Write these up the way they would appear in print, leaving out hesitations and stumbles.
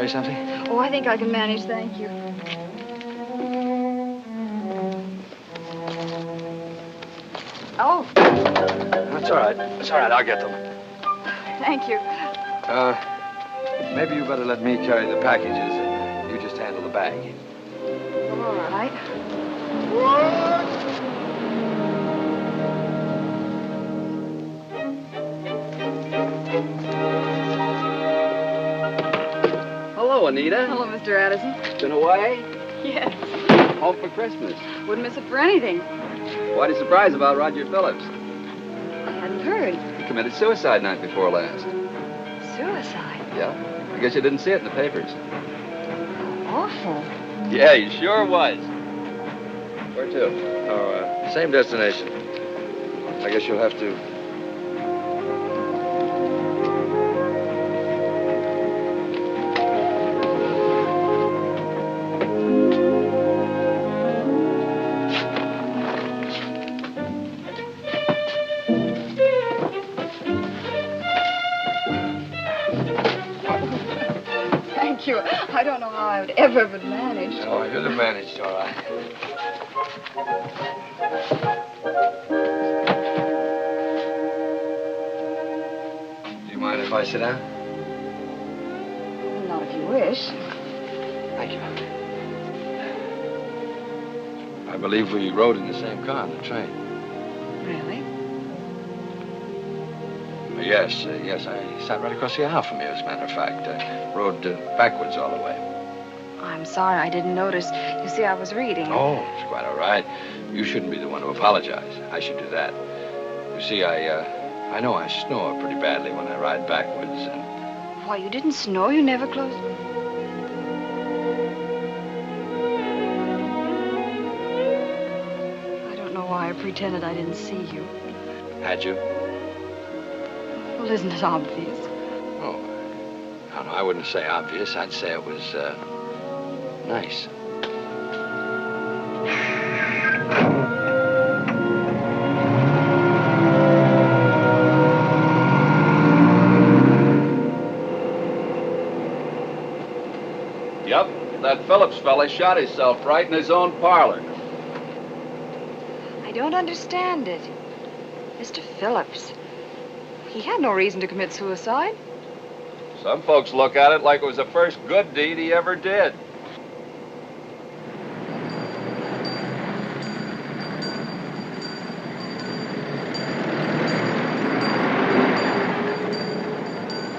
carry something? Oh, I think I can manage, thank you. Oh. That's all right. It's all right. I'll get them. Thank you. Maybe you better let me carry the packages and you just handle the bag. All right. Hello, Anita. Hello, Mr. Addison. Been away? Yes. Home for Christmas. Wouldn't miss it for anything. Quite a surprise about Roger Phillips. I hadn't heard. He committed suicide night before last. Suicide? Yeah? I guess you didn't see it in the papers. Awful. Yeah, he sure was. Where to? Oh, same destination. I guess you'll have to... Thank you. I don't know how I would ever have managed. Oh, you'd have managed, all right. Do you mind if I sit down? Not if you wish. Thank you. I believe we rode in the same car on the train. Really? Yes, I sat right across the aisle from you, as a matter of fact. Rode backwards all the way. I'm sorry, I didn't notice. You see, I was reading. Oh, it's quite all right. You shouldn't be the one to apologize. I should do that. You see, I know I snore pretty badly when I ride backwards, and... Why, you didn't snore? You never closed... I don't know why I pretended I didn't see you. Had you? Well, isn't it obvious? Oh, no, I wouldn't say obvious. I'd say it was, nice. Yep, that Phillips fella shot himself right in his own parlor. I don't understand it. Mr. Phillips. He had no reason to commit suicide. Some folks look at it like it was the first good deed he ever did.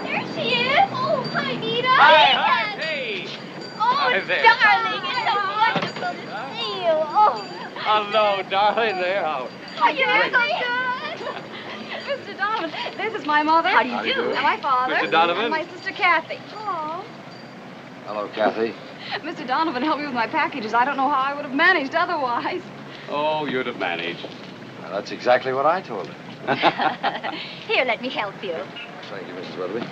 There she is. Oh, hi, Nita. Hi, hey. Oh, Hi there. darling, it's so wonderful to see you. Oh. Hello, darling. There. How? Oh, you're so good. Mr. Donovan, this is my mother. How do you do? And my father. Mr. Donovan. And my sister Kathy. Oh. Hello, Kathy. Mr. Donovan helped me with my packages. I don't know how I would have managed otherwise. Oh, you'd have managed. Well, that's exactly what I told her. Here, let me help you. Thank you, Mrs. Willoughby.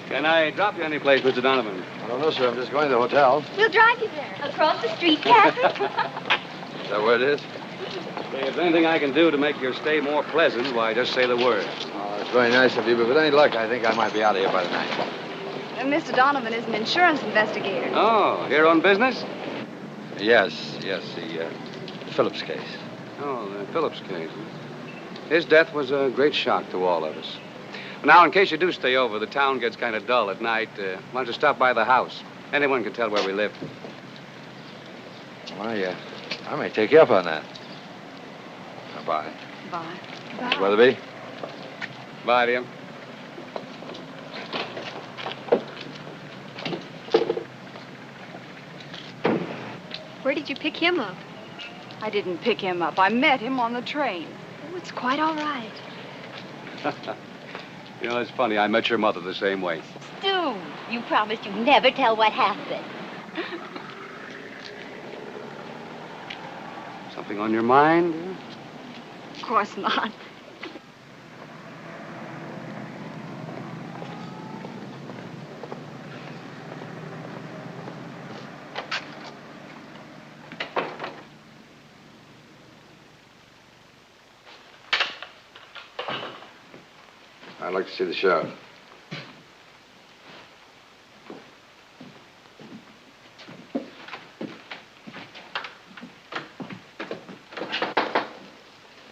Can I drop you any place, Mr. Donovan? I don't know, sir. I'm just going to the hotel. We'll drive you there. Across the street, Kathy. Is that where it is? If there's anything I can do to make your stay more pleasant, why, just say the word. Oh, it's very nice of you, but with any luck, I think I might be out of here by the night. Mr. Donovan is an insurance investigator. Oh, here on business? Yes, the Phillips case. Oh, the Phillips case. His death was a great shock to all of us. Now, in case you do stay over, the town gets kind of dull at night. Why don't you stop by the house? Anyone can tell where we live. Well, I may take you up on that. Bye. Bye. Mrs. Weatherby? Bye, dear. Where did you pick him up? I didn't pick him up. I met him on the train. Oh, it's quite all right. You know, it's funny. I met your mother the same way. Stu, you promised you'd never tell what happened. Something on your mind? Of course not. I'd like to see the sheriff.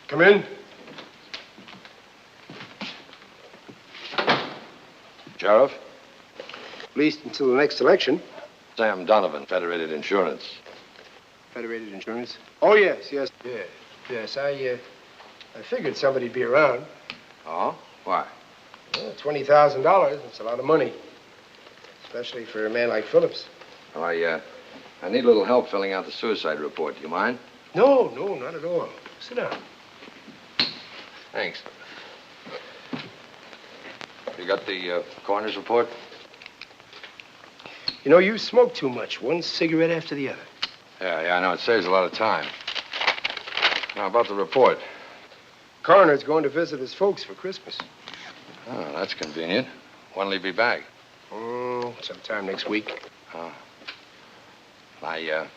Come in. Sheriff? At least until the next election. Sam Donovan, Federated Insurance. Federated Insurance? Oh, yes. Yes. I figured somebody'd be around. Oh? Why? Well, $20,000. That's a lot of money. Especially for a man like Phillips. Oh, I need a little help filling out the suicide report. Do you mind? No, not at all. Sit down. Thanks. You got the coroner's report? You know, you smoke too much. One cigarette after the other. Yeah, I know. It saves a lot of time. Now, about the report. Coroner's going to visit his folks for Christmas. Oh, that's convenient. When'll he be back? Sometime next week. Oh. I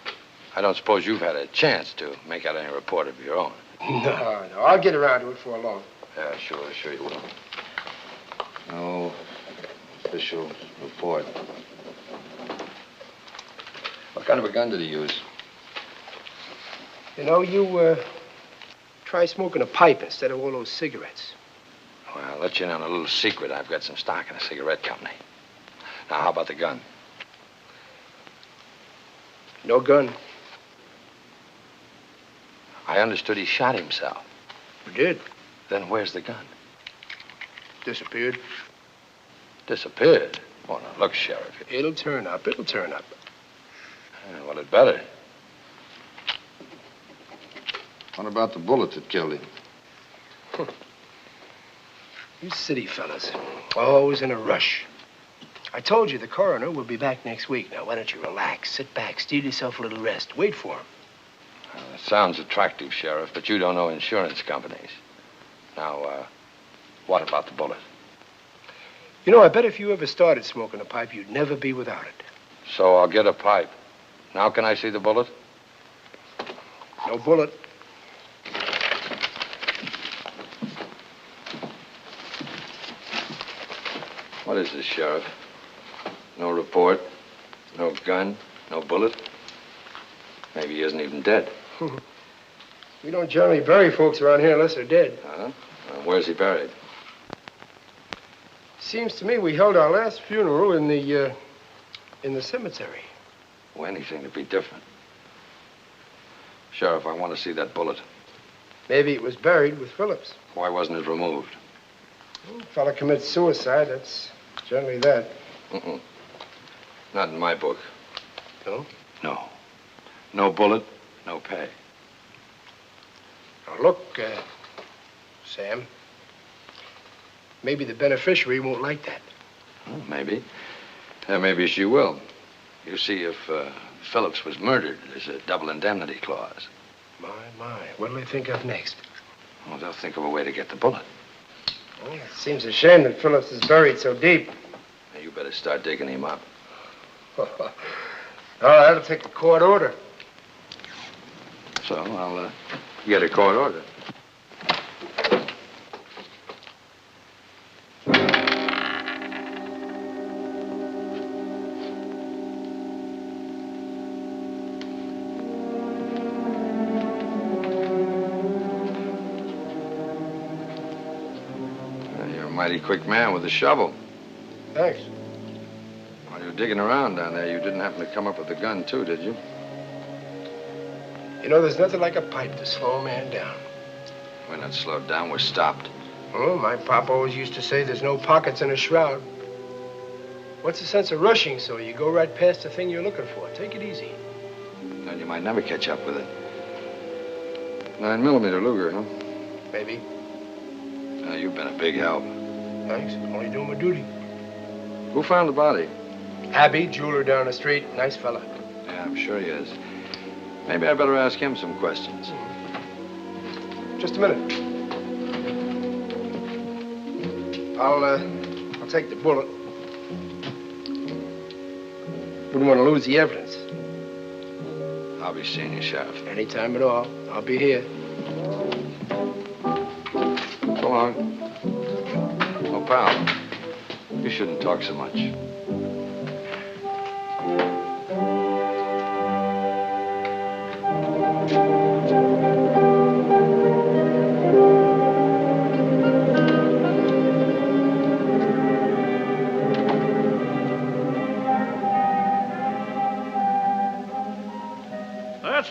don't suppose you've had a chance to make out any report of your own. No. I'll get around to it before long. Yeah, sure you will. No official report. What kind of a gun did he use? You know, you try smoking a pipe instead of all those cigarettes. Well, I'll let you in on a little secret. I've got some stock in a cigarette company. Now, how about the gun? No gun. I understood he shot himself. You did? Then where's the gun? Disappeared. Disappeared? Oh, now, look, Sheriff. It'll turn up. Yeah, well, it better. What about the bullet that killed him? You city fellas, always in a rush. I told you the coroner will be back next week. Now, why don't you relax, sit back, steal yourself a little rest, wait for him. Well, that sounds attractive, Sheriff, but you don't know insurance companies. Now, what about the bullet? You know, I bet if you ever started smoking a pipe, you'd never be without it. So I'll get a pipe. Now can I see the bullet? No bullet. What is this, Sheriff? No report, no gun, no bullet. Maybe he isn't even dead. We don't generally bury folks around here unless they're dead. Well, where's he buried? Seems to me we held our last funeral in the cemetery. Oh, anything to be different. Sheriff, I want to see that bullet. Maybe it was buried with Phillips. Why wasn't it removed? Well, fella commits suicide, that's generally that. Not in my book. No? No. No bullet, no pay. Now, look, Sam. Maybe the beneficiary won't like that. Well, maybe. Maybe she will. You see, if Phillips was murdered, there's a double indemnity clause. My. What'll they think of next? Well, they'll think of a way to get the bullet. Well, it seems a shame that Phillips is buried so deep. Now, you better start digging him up. Oh, that'll take a court order. So I'll get a court order. You're a mighty quick man with a shovel. Thanks. While you were digging around down there, you didn't happen to come up with a gun, too, did you? You know, there's nothing like a pipe to slow a man down. We're not slowed down, we're stopped. Oh, my pop always used to say there's no pockets in a shroud. What's the sense of rushing so you go right past the thing you're looking for? Take it easy. And you might never catch up with it. 9mm Luger, huh? Maybe. You've been a big help. Thanks. Only doing my duty. Who found the body? Abby, jeweler down the street. Nice fella. Yeah, I'm sure he is. Maybe I'd better ask him some questions. Just a minute. I'll take the bullet. Wouldn't want to lose the evidence. I'll be seeing you, Sheriff. Anytime at all. I'll be here. So long. Oh, pal, you shouldn't talk so much.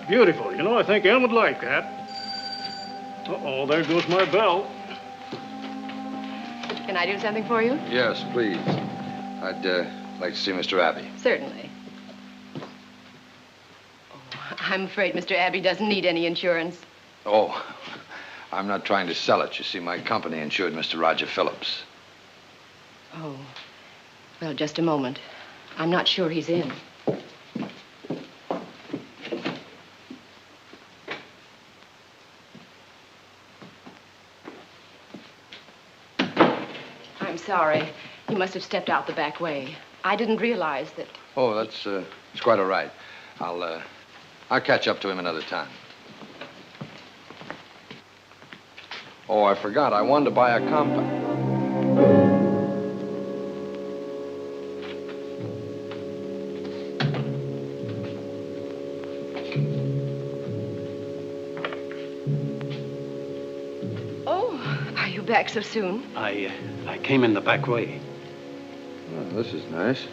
beautiful. You know, I think Em would like that. Uh-oh, there goes my bell. Can I do something for you? Yes, please. I'd like to see Mr. Abbey. Certainly. Oh, I'm afraid Mr. Abbey doesn't need any insurance. Oh, I'm not trying to sell it. You see, my company insured Mr. Roger Phillips. Oh. Well, just a moment. I'm not sure he's in. I'm sorry. You must have stepped out the back way. I didn't realize that... Oh, that's it's quite all right. I'll catch up to him another time. Oh, I forgot. I wanted to buy a compact. Back so soon? I came in the back way. Oh, this is nice.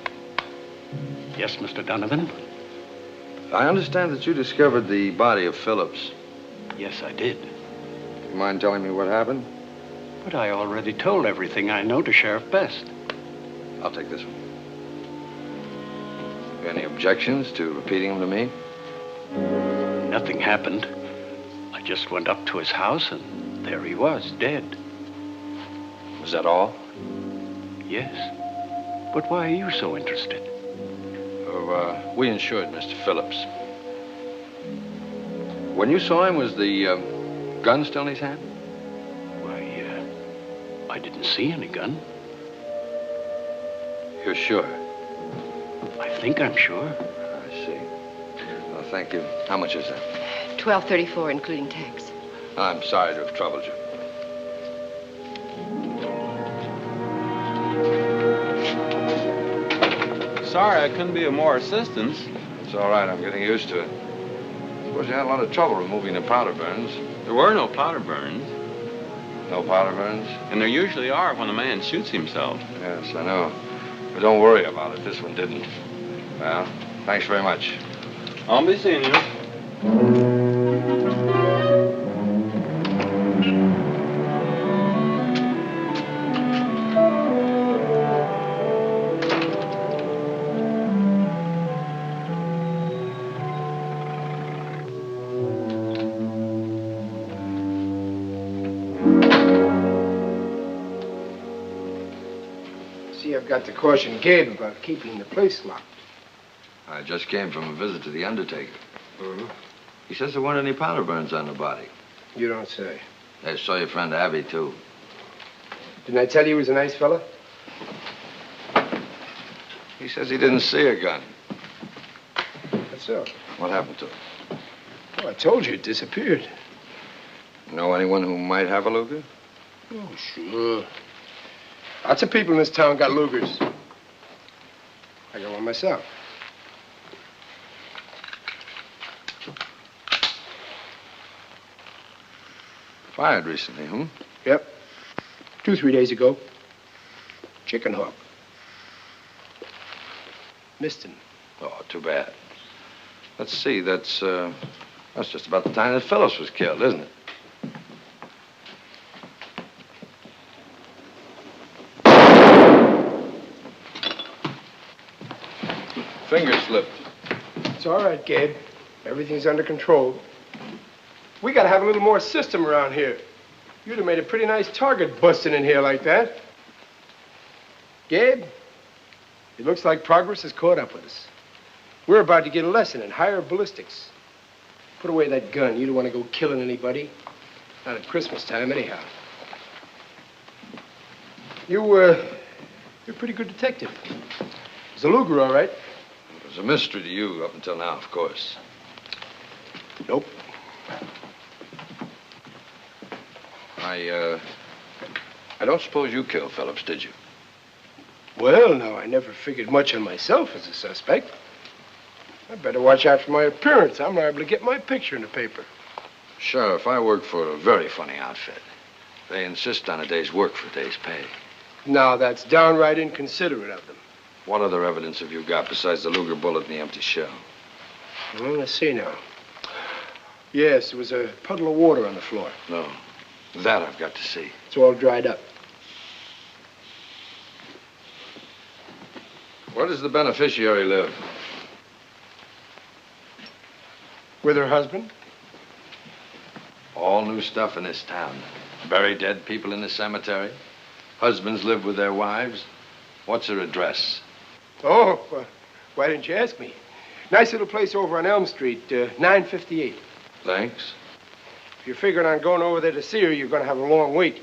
Yes, Mr. Donovan? I understand that you discovered the body of Phillips. Yes, I did. You mind telling me what happened? But I already told everything I know to Sheriff Best. I'll take this one. Any objections to repeating them to me? Nothing happened. I just went up to his house, and there he was, dead. Was that all? Yes. But why are you so interested? Oh, we insured Mr. Phillips. When you saw him, was the gun still in his hand? Why, I didn't see any gun. You're sure? I think I'm sure. I see. Well, thank you. How much is that? $12.34, including tax. I'm sorry to have troubled you. Sorry I couldn't be of more assistance. It's all right. I'm getting used to it. Suppose you had a lot of trouble removing the powder burns. There were no powder burns. No powder burns? And there usually are when a man shoots himself. Yes, I know. But don't worry about it. This one didn't. Well, thanks very much. I'll be seeing you. I've got to caution Gabe about keeping the place locked. I just came from a visit to the undertaker. Mm-hmm. He says there weren't any powder burns on the body. You don't say. I saw your friend Abby, too. Didn't I tell you he was a nice fella? He says he didn't see a gun. That's so. What happened to it? Oh, I told you it disappeared. Know anyone who might have a Luger? Oh, sure. Lots of people in this town got Lugers. I got one myself. Fired recently, hmm? Yep. 2-3 days ago. Chicken hawk. Missed him. Oh, too bad. Let's see, that's just about the time that Phillips was killed, isn't it? Finger slipped. It's all right, Gabe. Everything's under control. We gotta have a little more system around here. You'd have made a pretty nice target busting in here like that. Gabe, it looks like progress has caught up with us. We're about to get a lesson in higher ballistics. Put away that gun. You don't want to go killing anybody. Not at Christmas time, anyhow. You're a pretty good detective. It's a Luger, all right. It was a mystery to you up until now, of course. Nope. I don't suppose you killed Phillips, did you? Well, no, I never figured much on myself as a suspect. I better watch out for my appearance. I'm liable to get my picture in the paper. Sheriff, I work for a very funny outfit. They insist on a day's work for a day's pay. Now, that's downright inconsiderate of them. What other evidence have you got besides the Luger bullet and the empty shell? Well, let's see now. Yes, there was a puddle of water on the floor. No. That I've got to see. It's all dried up. Where does the beneficiary live? With her husband? All new stuff in this town. Bury dead people in the cemetery. Husbands live with their wives. What's her address? Oh, why didn't you ask me? Nice little place over on Elm Street, 958. Thanks. If you're figuring on going over there to see her, you're going to have a long wait.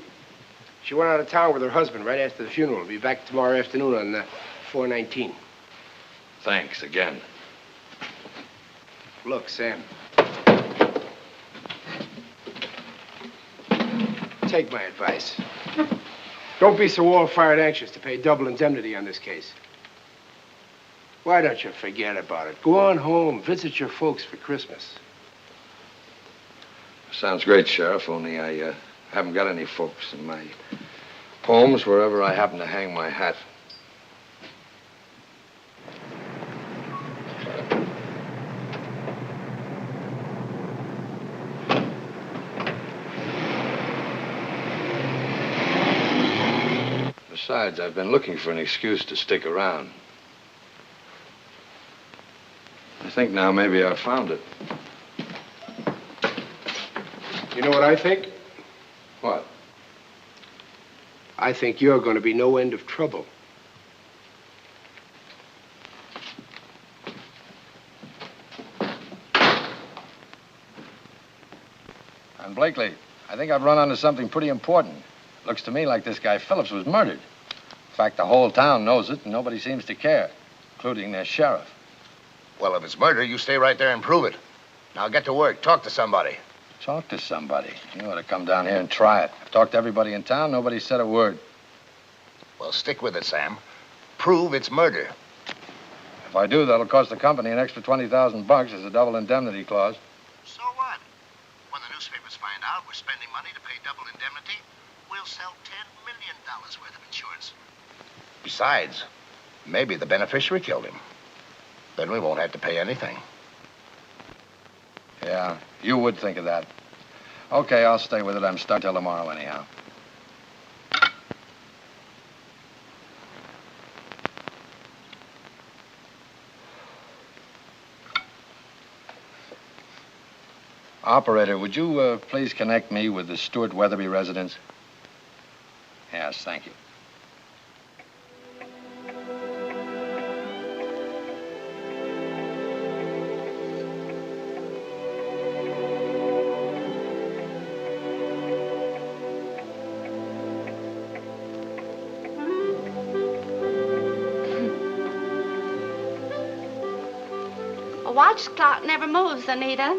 She went out of town with her husband right after the funeral. Will be back tomorrow afternoon on 419. Thanks again. Look, Sam. Take my advice. Don't be so all-fired anxious to pay double indemnity on this case. Why don't you forget about it? Go on home, visit your folks for Christmas. Sounds great, Sheriff, only I haven't got any folks in my homes wherever I happen to hang my hat. Besides, I've been looking for an excuse to stick around. I think now maybe I've found it. You know what I think? What? I think you're going to be no end of trouble. And Blakely, I think I've run onto something pretty important. Looks to me like this guy Phillips was murdered. In fact, the whole town knows it, and nobody seems to care, including their sheriff. Well, if it's murder, you stay right there and prove it. Now get to work. Talk to somebody. Talk to somebody. You ought to come down here and try it. I've talked to everybody in town. Nobody said a word. Well, stick with it, Sam. Prove it's murder. If I do, that'll cost the company an extra $20,000 as a double indemnity clause. So what? When the newspapers find out we're spending money to pay double indemnity, we'll sell $10 million worth of insurance. Besides, maybe the beneficiary killed him. Then we won't have to pay anything. Yeah, you would think of that. Okay, I'll stay with it. I'm stuck till tomorrow anyhow. Operator, would you please connect me with the Stuart Weatherby residence? Yes, thank you. A watch clock never moves, Anita.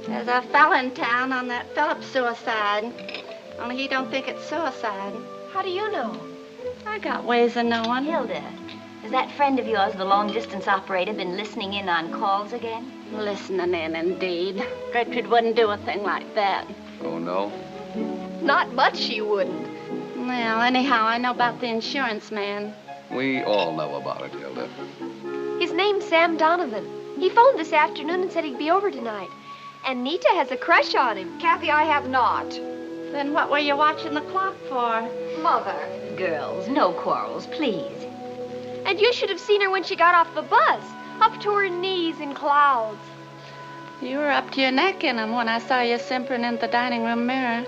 There's a fella in town on that Phillips suicide. Only he don't think it's suicide. How do you know? I got ways of knowing. Hilda, has that friend of yours, the long-distance operator, been listening in on calls again? Listening in, indeed. Gertrude wouldn't do a thing like that. Oh, no? Not much she wouldn't. Well, anyhow, I know about the insurance man. We all know about it, Hilda. His name's Sam Donovan. He phoned this afternoon and said he'd be over tonight. And Nita has a crush on him. Kathy, I have not. Then what were you watching the clock for? Mother. Girls, no quarrels, please. And you should have seen her when she got off the bus. Up to her knees in clouds. You were up to your neck in them when I saw you simpering in the dining room mirror.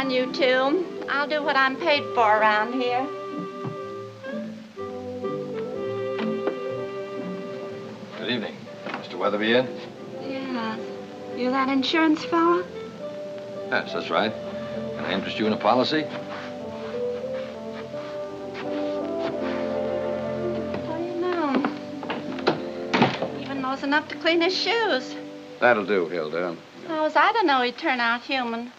You two. I'll do what I'm paid for around here. Good evening. Mr. Weatherby in? Yeah. You that insurance fella? Yes, that's right. Can I interest you in a policy? Well, you know. Even knows enough to clean his shoes. That'll do, Hilda. How was I to know he'd turn out human?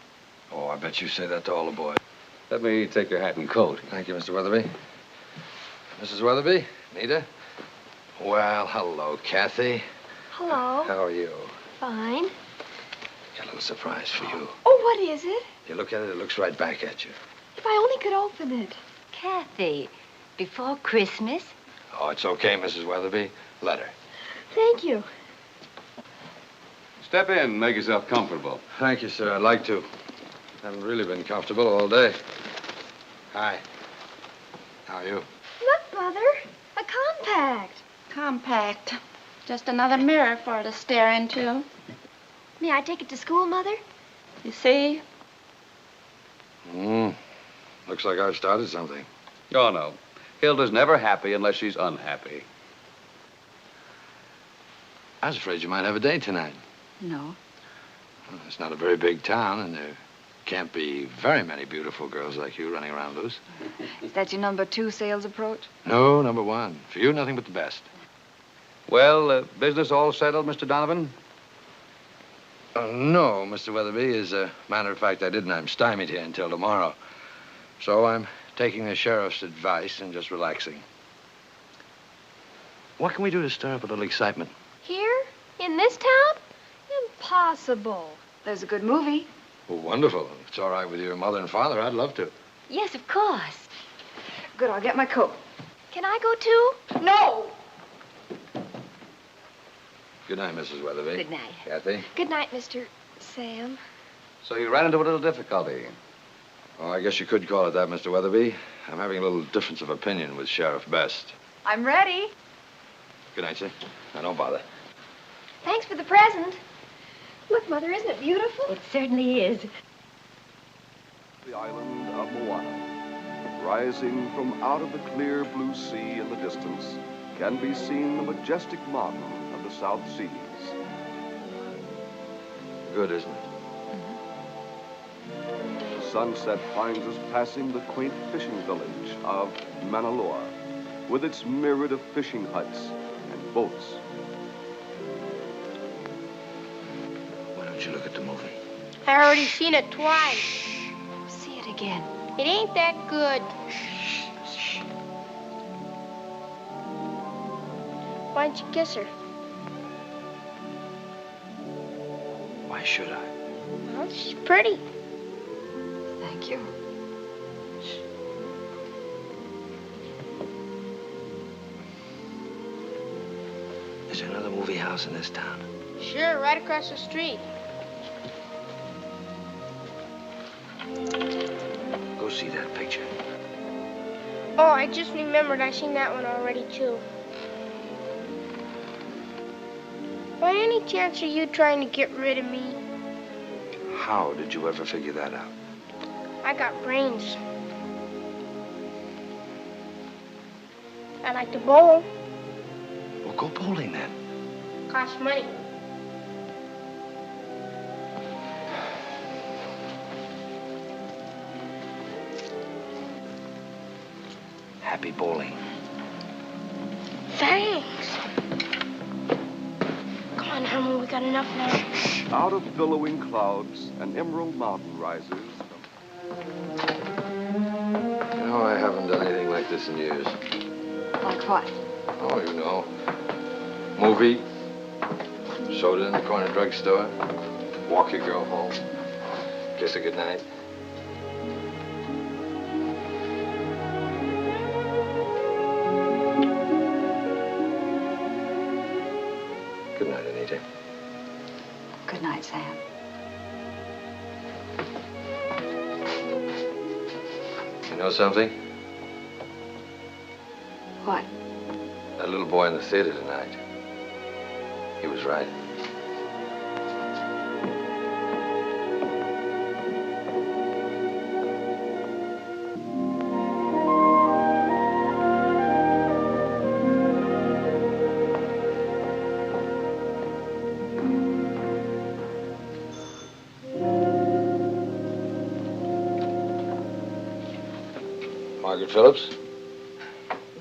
Oh, I bet you say that to all the boys. Let me take your hat and coat. Thank you, Mr. Weatherby. Mrs. Weatherby, Nita. Well, hello, Kathy. Hello. How are you? Fine. Got a little surprise for you. Oh, what is it? You look at it, it looks right back at you. If I only could open it. Kathy, before Christmas? Oh, it's okay, Mrs. Weatherby. Let her. Thank you. Step in, make yourself comfortable. Thank you, sir. I'd like to. Haven't really been comfortable all day. Hi. How are you? Look, Mother. A compact. Compact. Just another mirror for her to stare into. May I take it to school, Mother? You see? Looks like I've started something. Oh, no. Hilda's never happy unless she's unhappy. I was afraid you might have a date tonight. No. Well, it's not a very big town, and there can't be very many beautiful girls like you running around loose. Is that your number 2 sales approach? No, number 1. For you, nothing but the best. Well, business all settled, Mr. Donovan? No, Mr. Weatherby. As a matter of fact, I didn't. I'm stymied here until tomorrow. So I'm taking the sheriff's advice and just relaxing. What can we do to stir up a little excitement? Here? In this town? Impossible. There's a good movie. Oh, wonderful. If it's all right with your mother and father, I'd love to. Yes, of course. Good, I'll get my coat. Can I go too? No! Good night, Mrs. Weatherby. Good night. Kathy? Good night, Mr. Sam. So you ran into a little difficulty. Oh, I guess you could call it that, Mr. Weatherby. I'm having a little difference of opinion with Sheriff Best. I'm ready. Good night, sir. Now, don't bother. Thanks for the present. Look, Mother, isn't it beautiful? It certainly is. The island of Moana, rising from out of the clear blue sea in the distance, can be seen the majestic mountain of the South Seas. Good, isn't it? The sunset finds us passing the quaint fishing village of Manaloa, with its myriad of fishing huts and boats. Why don't you look at the movie? I already seen it twice. See it again. It ain't that good. Why don't you kiss her? Why should I? Well, she's pretty. Thank you. Is there another movie house in this town? Sure, right across the street. Go see that picture. Oh, I just remembered I seen that one already, too. By any chance are you trying to get rid of me? How did you ever figure that out? I got brains. I like to bowl. Well, go bowling then. Costs money. Happy bowling. Thanks. Come on, Herman, we got enough now. Out of billowing clouds, an emerald mountain rises. You know, I haven't done anything like this in years. Like what? Oh, you know. Movie. Soda in the corner drugstore. Walk your girl home. Kiss her goodnight. Good night, Anita. Good night, Sam. You know something? What? That little boy in the theater tonight. He was right. Margaret Phillips?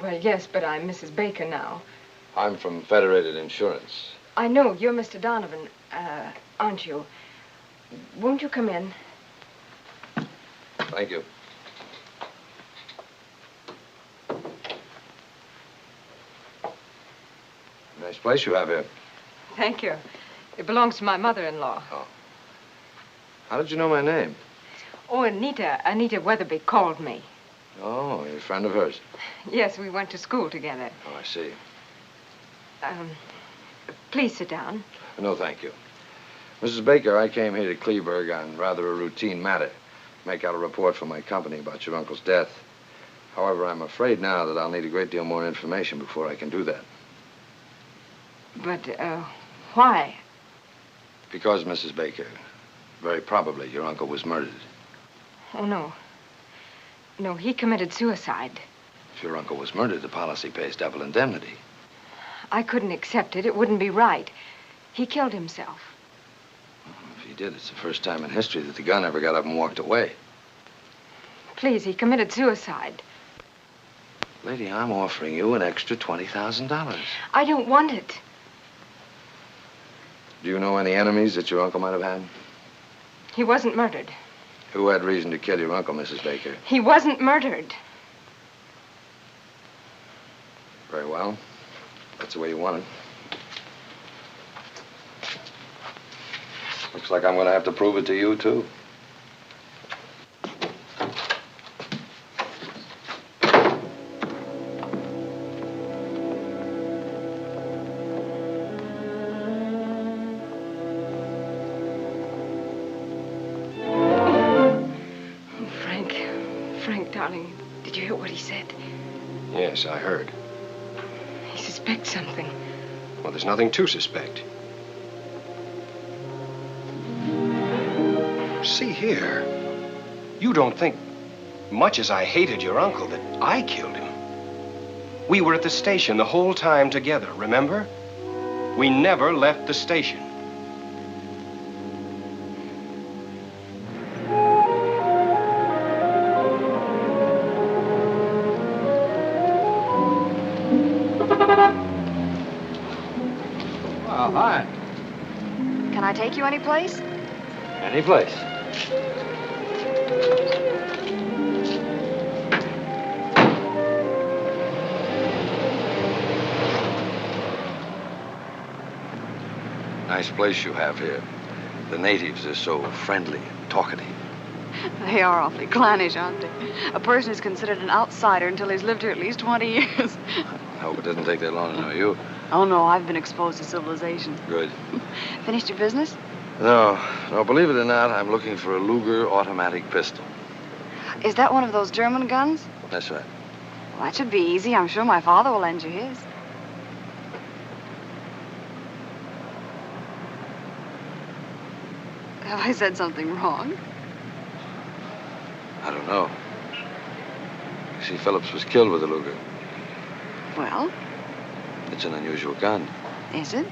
Well, yes, but I'm Mrs. Baker now. I'm from Federated Insurance. I know, you're Mr. Donovan, aren't you? Won't you come in? Thank you. Nice place you have here. Thank you. It belongs to my mother-in-law. Oh. How did you know my name? Oh, Anita Weatherby called me. Oh, you're a friend of hers. Yes, we went to school together. Oh, I see. Please sit down. No, thank you. Mrs. Baker, I came here to Cleveburg on rather a routine matter. Make out a report for my company about your uncle's death. However, I'm afraid now that I'll need a great deal more information before I can do that. But, why? Because, Mrs. Baker, very probably your uncle was murdered. Oh, no. No, he committed suicide. If your uncle was murdered, the policy pays double indemnity. I couldn't accept it. It wouldn't be right. He killed himself. If he did, it's the first time in history that the gun ever got up and walked away. Please, he committed suicide. Lady, I'm offering you an extra $20,000. I don't want it. Do you know any enemies that your uncle might have had? He wasn't murdered. Who had reason to kill your uncle, Mrs. Baker? He wasn't murdered. Very well. That's the way you want it. Looks like I'm going to have to prove it to you, too. Darling, did you hear what he said? Yes, I heard. He suspects something. Well, there's nothing to suspect. See here. You don't think, much as I hated your uncle, that I killed him. We were at the station the whole time together, remember? We never left the station. Well, hi. Can I take you any place? Any place. Nice place you have here. The natives are so friendly and talkative. They are awfully clannish, aren't they? A person is considered an outsider until he's lived here at least 20 years. I hope it doesn't take that long to know you. Oh, no, I've been exposed to civilization. Good. Finished your business? No, believe it or not, I'm looking for a Luger automatic pistol. Is that one of those German guns? That's right. Well, that should be easy. I'm sure my father will lend you his. Have I said something wrong? I don't know. You see, Phillips was killed with a Luger. Well? It's an unusual gun. Is it?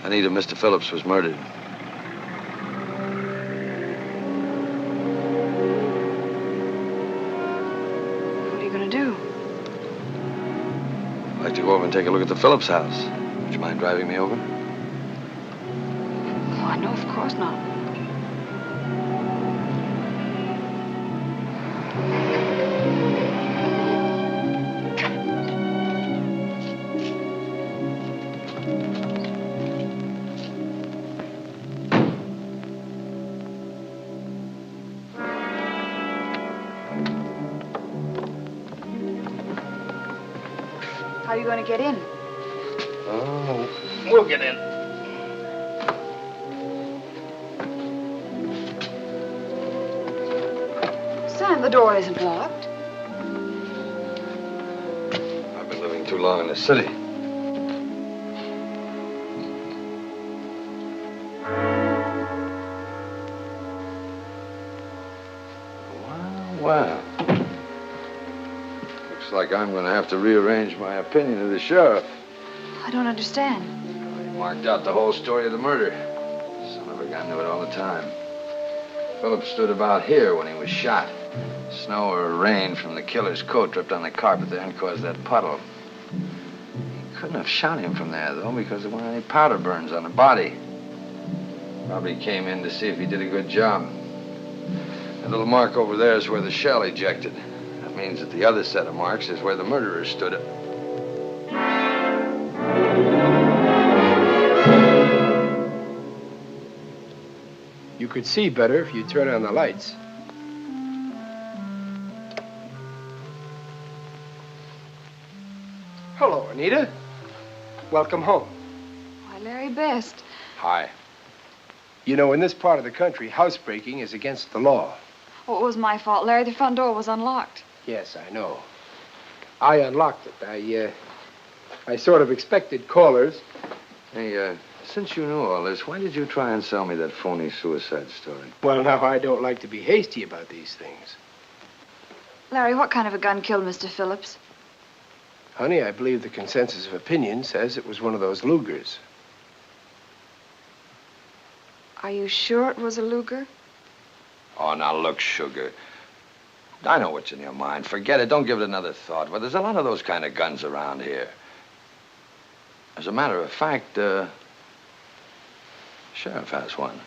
Anita, Mr. Phillips was murdered. What are you going to do? I'd like to go over and take a look at the Phillips house. Would you mind driving me over? Oh, no, of course not. How are you going to get in? Oh, we'll get in. Sam, the door isn't locked. I've been living too long in the city. Wow. Looks like I'm going to have to rearrange my opinion of the sheriff. I don't understand. He marked out the whole story of the murder. Son of a gun knew it all the time. Phillips stood about here when he was shot. Snow or rain from the killer's coat dripped on the carpet there and caused that puddle. He couldn't have shot him from there, though, because there weren't any powder burns on the body. Probably came in to see if he did a good job. That little mark over there is where the shell ejected. That means that the other set of marks is where the murderer stood. could see better if you turn on the lights. Hello, Anita. Welcome home. Why, Larry Best. Hi. You know, in this part of the country, housebreaking is against the law. Oh, it was my fault, Larry. The front door was unlocked. Yes, I know. I unlocked it. I sort of expected callers. Hey, since you knew all this, why did you try and sell me that phony suicide story? Well, now, I don't like to be hasty about these things. Larry, what kind of a gun killed Mr. Phillips? Honey, I believe the consensus of opinion says it was one of those Lugers. Are you sure it was a Luger? Oh, now look, Sugar. I know what's in your mind. Forget it. Don't give it another thought. But there's a lot of those kind of guns around here. As a matter of fact, Sheriff has one.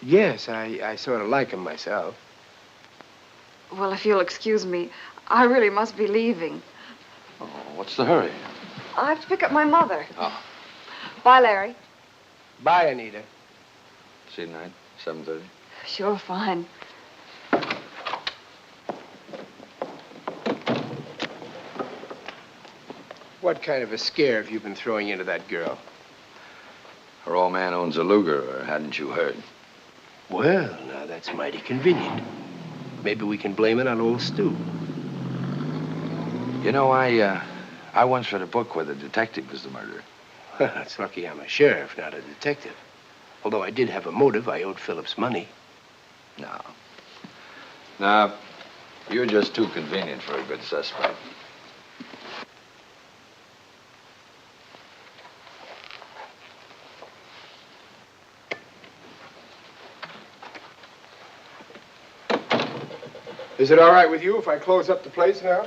Yes, I sort of like him myself. Well, if you'll excuse me, I really must be leaving. Oh, what's the hurry? I have to pick up my mother. Oh. Bye, Larry. Bye, Anita. See you tonight, 7:30. Sure, fine. What kind of a scare have you been throwing into that girl? Her old man owns a Luger, or hadn't you heard? Well, now that's mighty convenient. Maybe we can blame it on old Stu. You know, I once read a book where the detective was the murderer. It's lucky I'm a sheriff, not a detective. Although I did have a motive. I owed Phillips money. No. No, you're just too convenient for a good suspect. Is it all right with you if I close up the place now?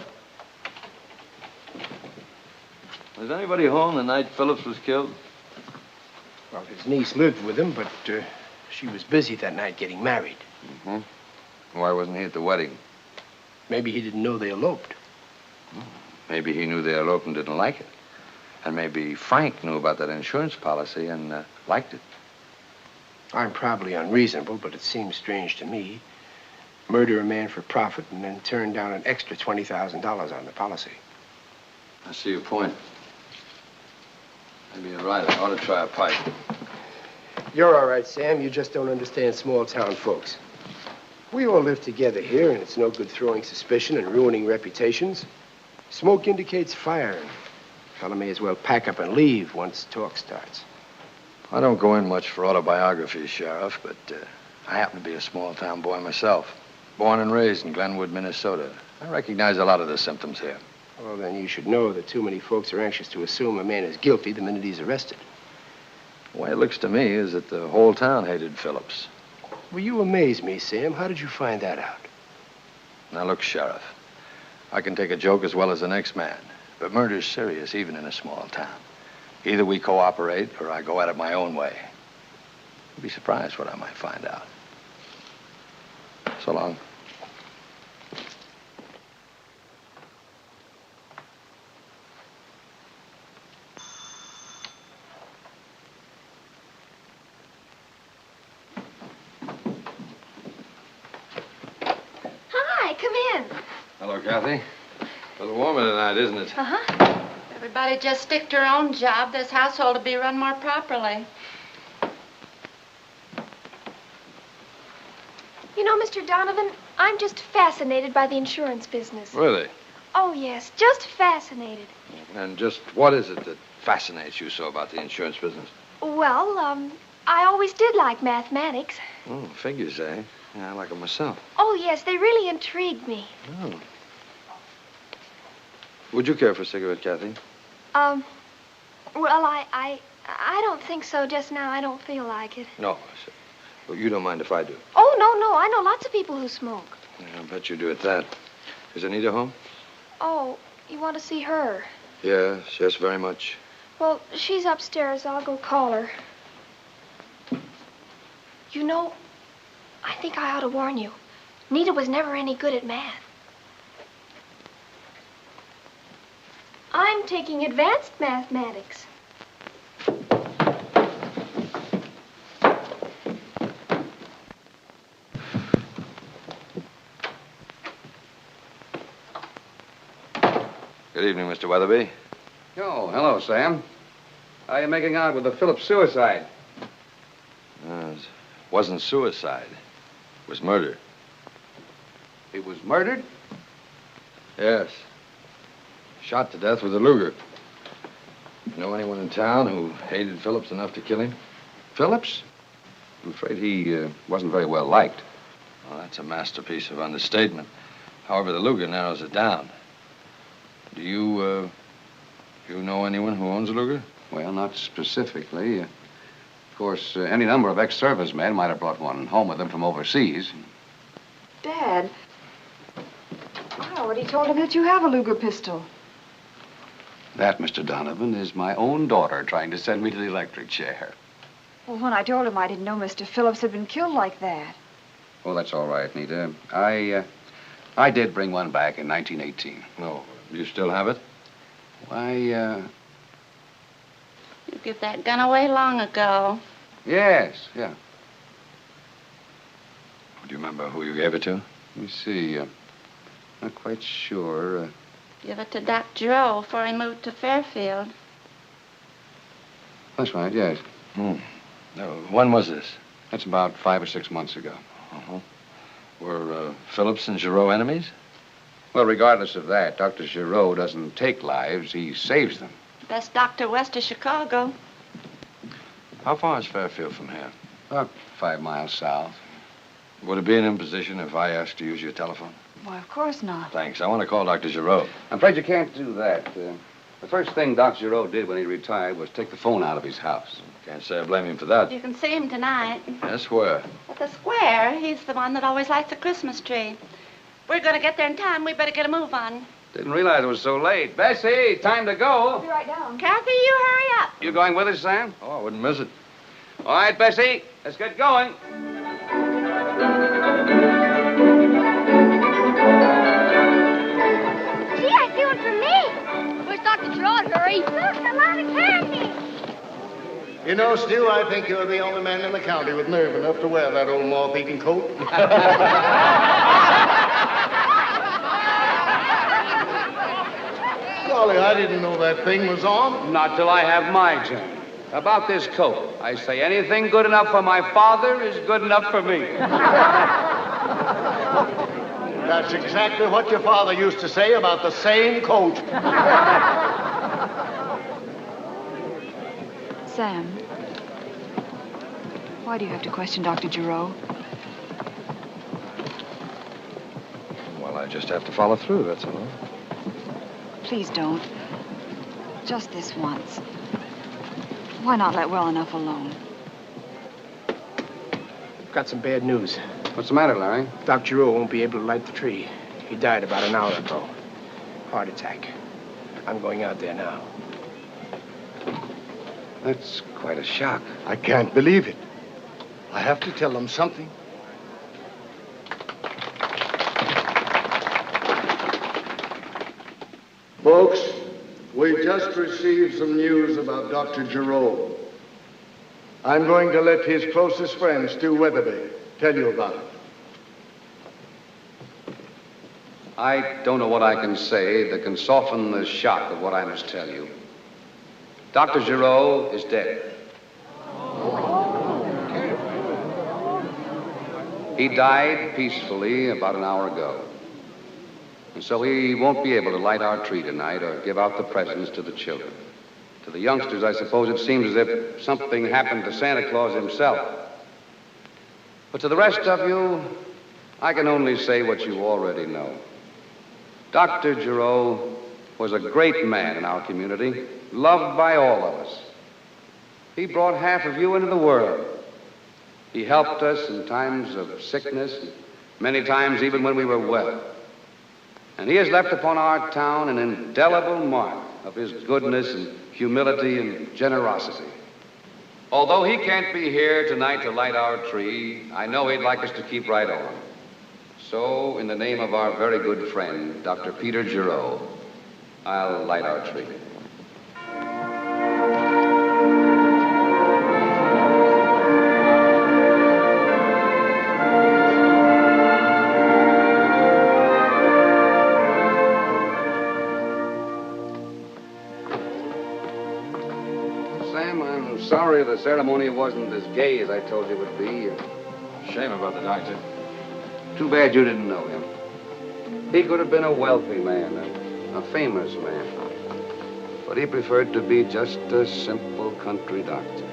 Was anybody home the night Phillips was killed? Well, his niece lived with him, but she was busy that night getting married. Mm-hmm. Why wasn't he at the wedding? Maybe he didn't know they eloped. Maybe he knew they eloped and didn't like it. And maybe Frank knew about that insurance policy and liked it. I'm probably unreasonable, but it seems strange to me. Murder a man for profit and then turn down an extra $20,000 on the policy. I see your point. Maybe you're right. I ought to try a pipe. You're all right, Sam. You just don't understand small-town folks. We all live together here, and it's no good throwing suspicion and ruining reputations. Smoke indicates fire, and a fella may as well pack up and leave once talk starts. I don't go in much for autobiographies, Sheriff, but I happen to be a small-town boy myself. Born and raised in Glenwood, Minnesota. I recognize a lot of the symptoms here. Well, then you should know that too many folks are anxious to assume a man is guilty the minute he's arrested. The way it looks to me is that the whole town hated Phillips. Well, you amaze me, Sam. How did you find that out? Now, look, Sheriff. I can take a joke as well as the next man, but murder's serious even in a small town. Either we cooperate or I go at it my own way. You'd be surprised what I might find out. So long. Hi, come in. Hello, Kathy. A little warmer tonight, isn't it? Uh-huh. Everybody just stick to their own job. This household will be run more properly. You know, Mr. Donovan, I'm just fascinated by the insurance business. Really? Oh, yes, just fascinated. And just what is it that fascinates you so about the insurance business? Well, I always did like mathematics. Oh, figures, eh? Yeah, I like them myself. Oh, yes, they really intrigued me. Oh. Would you care for a cigarette, Kathy? Well, I don't think so just now. I don't feel like it. No. Well, you don't mind if I do? Oh, no. I know lots of people who smoke. Yeah, I bet you do at that. Is Anita home? Oh, you want to see her? Yes, very much. Well, she's upstairs. I'll go call her. You know, I think I ought to warn you. Nita was never any good at math. I'm taking advanced mathematics. Good evening, Mr. Weatherby. Oh, hello, Sam. How are you making out with the Phillips suicide? It wasn't suicide. It was murder. He was murdered? Yes. Shot to death with a Luger. Know anyone in town who hated Phillips enough to kill him? Phillips? I'm afraid he wasn't very well liked. Well, that's a masterpiece of understatement. However, the Luger narrows it down. Do you know anyone who owns a Luger? Well, not specifically. Of course, any number of ex-servicemen might have brought one home with them from overseas. Dad, I already told him that you have a Luger pistol. That, Mr. Donovan, is my own daughter trying to send me to the electric chair. Well, when I told him I didn't know Mr. Phillips had been killed like that. Oh, that's all right, Nita. I did bring one back in 1918. No. Do you still have it? Why, You gave that gun away long ago. yes, yeah. Do you remember who you gave it to? Let me see. Not quite sure. Give it to Doc Giroux before he moved to Fairfield. That's right, yes. When was this? That's about 5 or 6 months ago. Uh-huh. Were Phillips and Giroux enemies? Well, regardless of that, Dr. Giroux doesn't take lives, he saves them. Best doctor west of Chicago. How far is Fairfield from here? About 5 miles south. Would it be an imposition if I asked to use your telephone? Why, of course not. Thanks. I want to call Dr. Giroux. I'm afraid you can't do that. The first thing Doc Giroux did when he retired was take the phone out of his house. Can't say I blame him for that. You can see him tonight. Yes, where? At the square. He's the one that always lights the Christmas tree. We're going to get there in time. We better get a move on. Didn't realize it was so late. Bessie, time to go. Be right down. Kathy, you hurry up. You going with us, Sam? Oh, I wouldn't miss it. All right, Bessie, let's get going. Gee, I see one for me. Where's Dr. Giroux? Hurry. Look, a lot of candy. You know, Stu, I think you're the only man in the county with nerve enough to wear that old moth-eating coat. Golly, I didn't know that thing was on. Not till I have my turn. About this coat, I say anything good enough for my father is good enough for me. That's exactly what your father used to say about the same coat. Sam, why do you have to question Dr. Giroux? Well, I just have to follow through, that's all. Please don't. Just this once. Why not let well enough alone? Got some bad news. What's the matter, Larry? Doc Giroux won't be able to light the tree. He died about an hour ago. Heart attack. I'm going out there now. That's quite a shock. I can't believe it. I have to tell them something. Folks, we just received some news about Dr. Giroux. I'm going to let his closest friend, Stu Weatherby, tell you about it. I don't know what I can say that can soften the shock of what I must tell you. Dr. Giroux is dead. He died peacefully about an hour ago. And so he won't be able to light our tree tonight or give out the presents to the children. To the youngsters, I suppose it seems as if something happened to Santa Claus himself. But to the rest of you, I can only say what you already know. Dr. Giroux was a great man in our community, loved by all of us. He brought half of you into the world. He helped us in times of sickness, many times even when we were well. And he has left upon our town an indelible mark of his goodness and humility and generosity. Although he can't be here tonight to light our tree, I know he'd like us to keep right on. So, in the name of our very good friend, Dr. Peter Giroux, I'll light our tree. sorry the ceremony wasn't as gay as I told you it would be. Shame about the doctor. Too bad you didn't know him. He could have been a wealthy man, a famous man. But he preferred to be just a simple country doctor.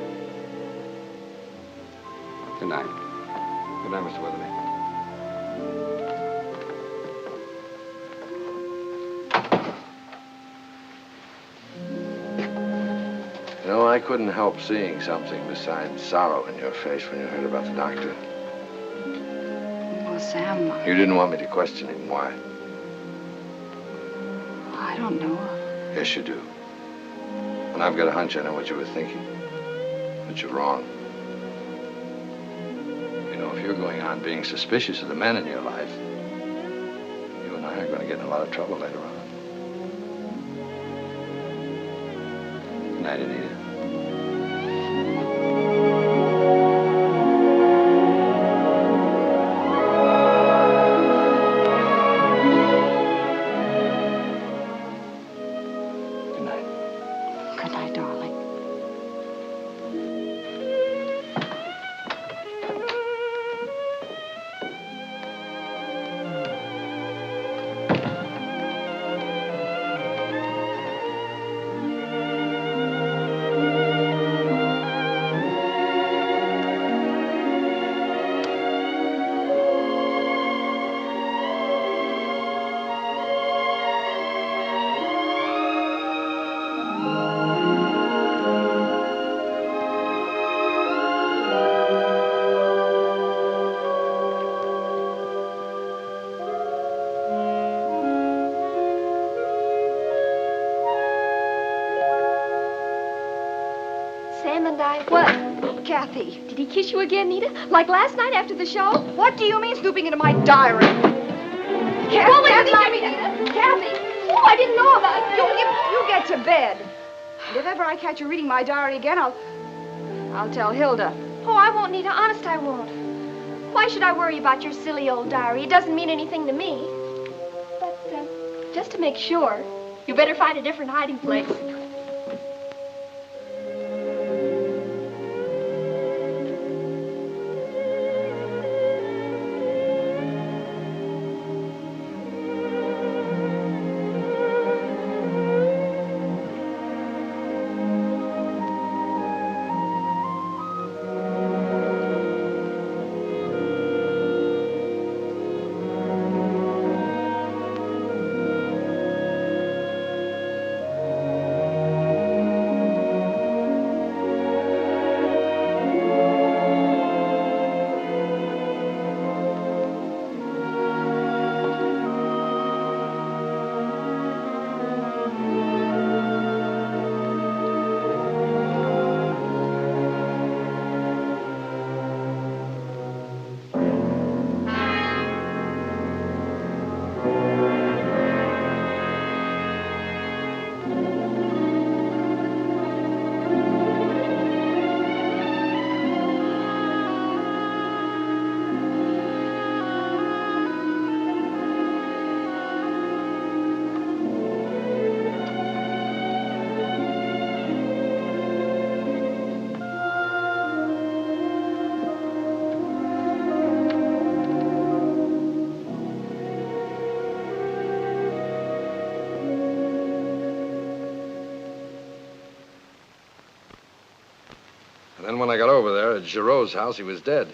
Good night. Good night, Mr. Weatherby. You know, I couldn't help seeing something besides sorrow in your face when you heard about the doctor. Well, Sam, You didn't want me to question him. Why? I don't know. Yes, you do. And I've got a hunch I know what you were thinking. But you're wrong. You know, if you're going on being suspicious of the men in your life, you and I are going to get in a lot of trouble later on. Good night, Anita. Good night, darling. Sam and I... What? Kathy. Did he kiss you again, Nita? Like last night after the show? What do you mean snooping into my diary? Kathy, Well, Kathy, Nita. Kathy! Oh, I didn't know about it. you get to bed. And if ever I catch you reading my diary again, I'll tell Hilda. Oh, I won't, Nita. Honest, I won't. Why should I worry about your silly old diary? It doesn't mean anything to me. But, just to make sure, you better find a different hiding place. And then when I got over there at Giraud's house, he was dead.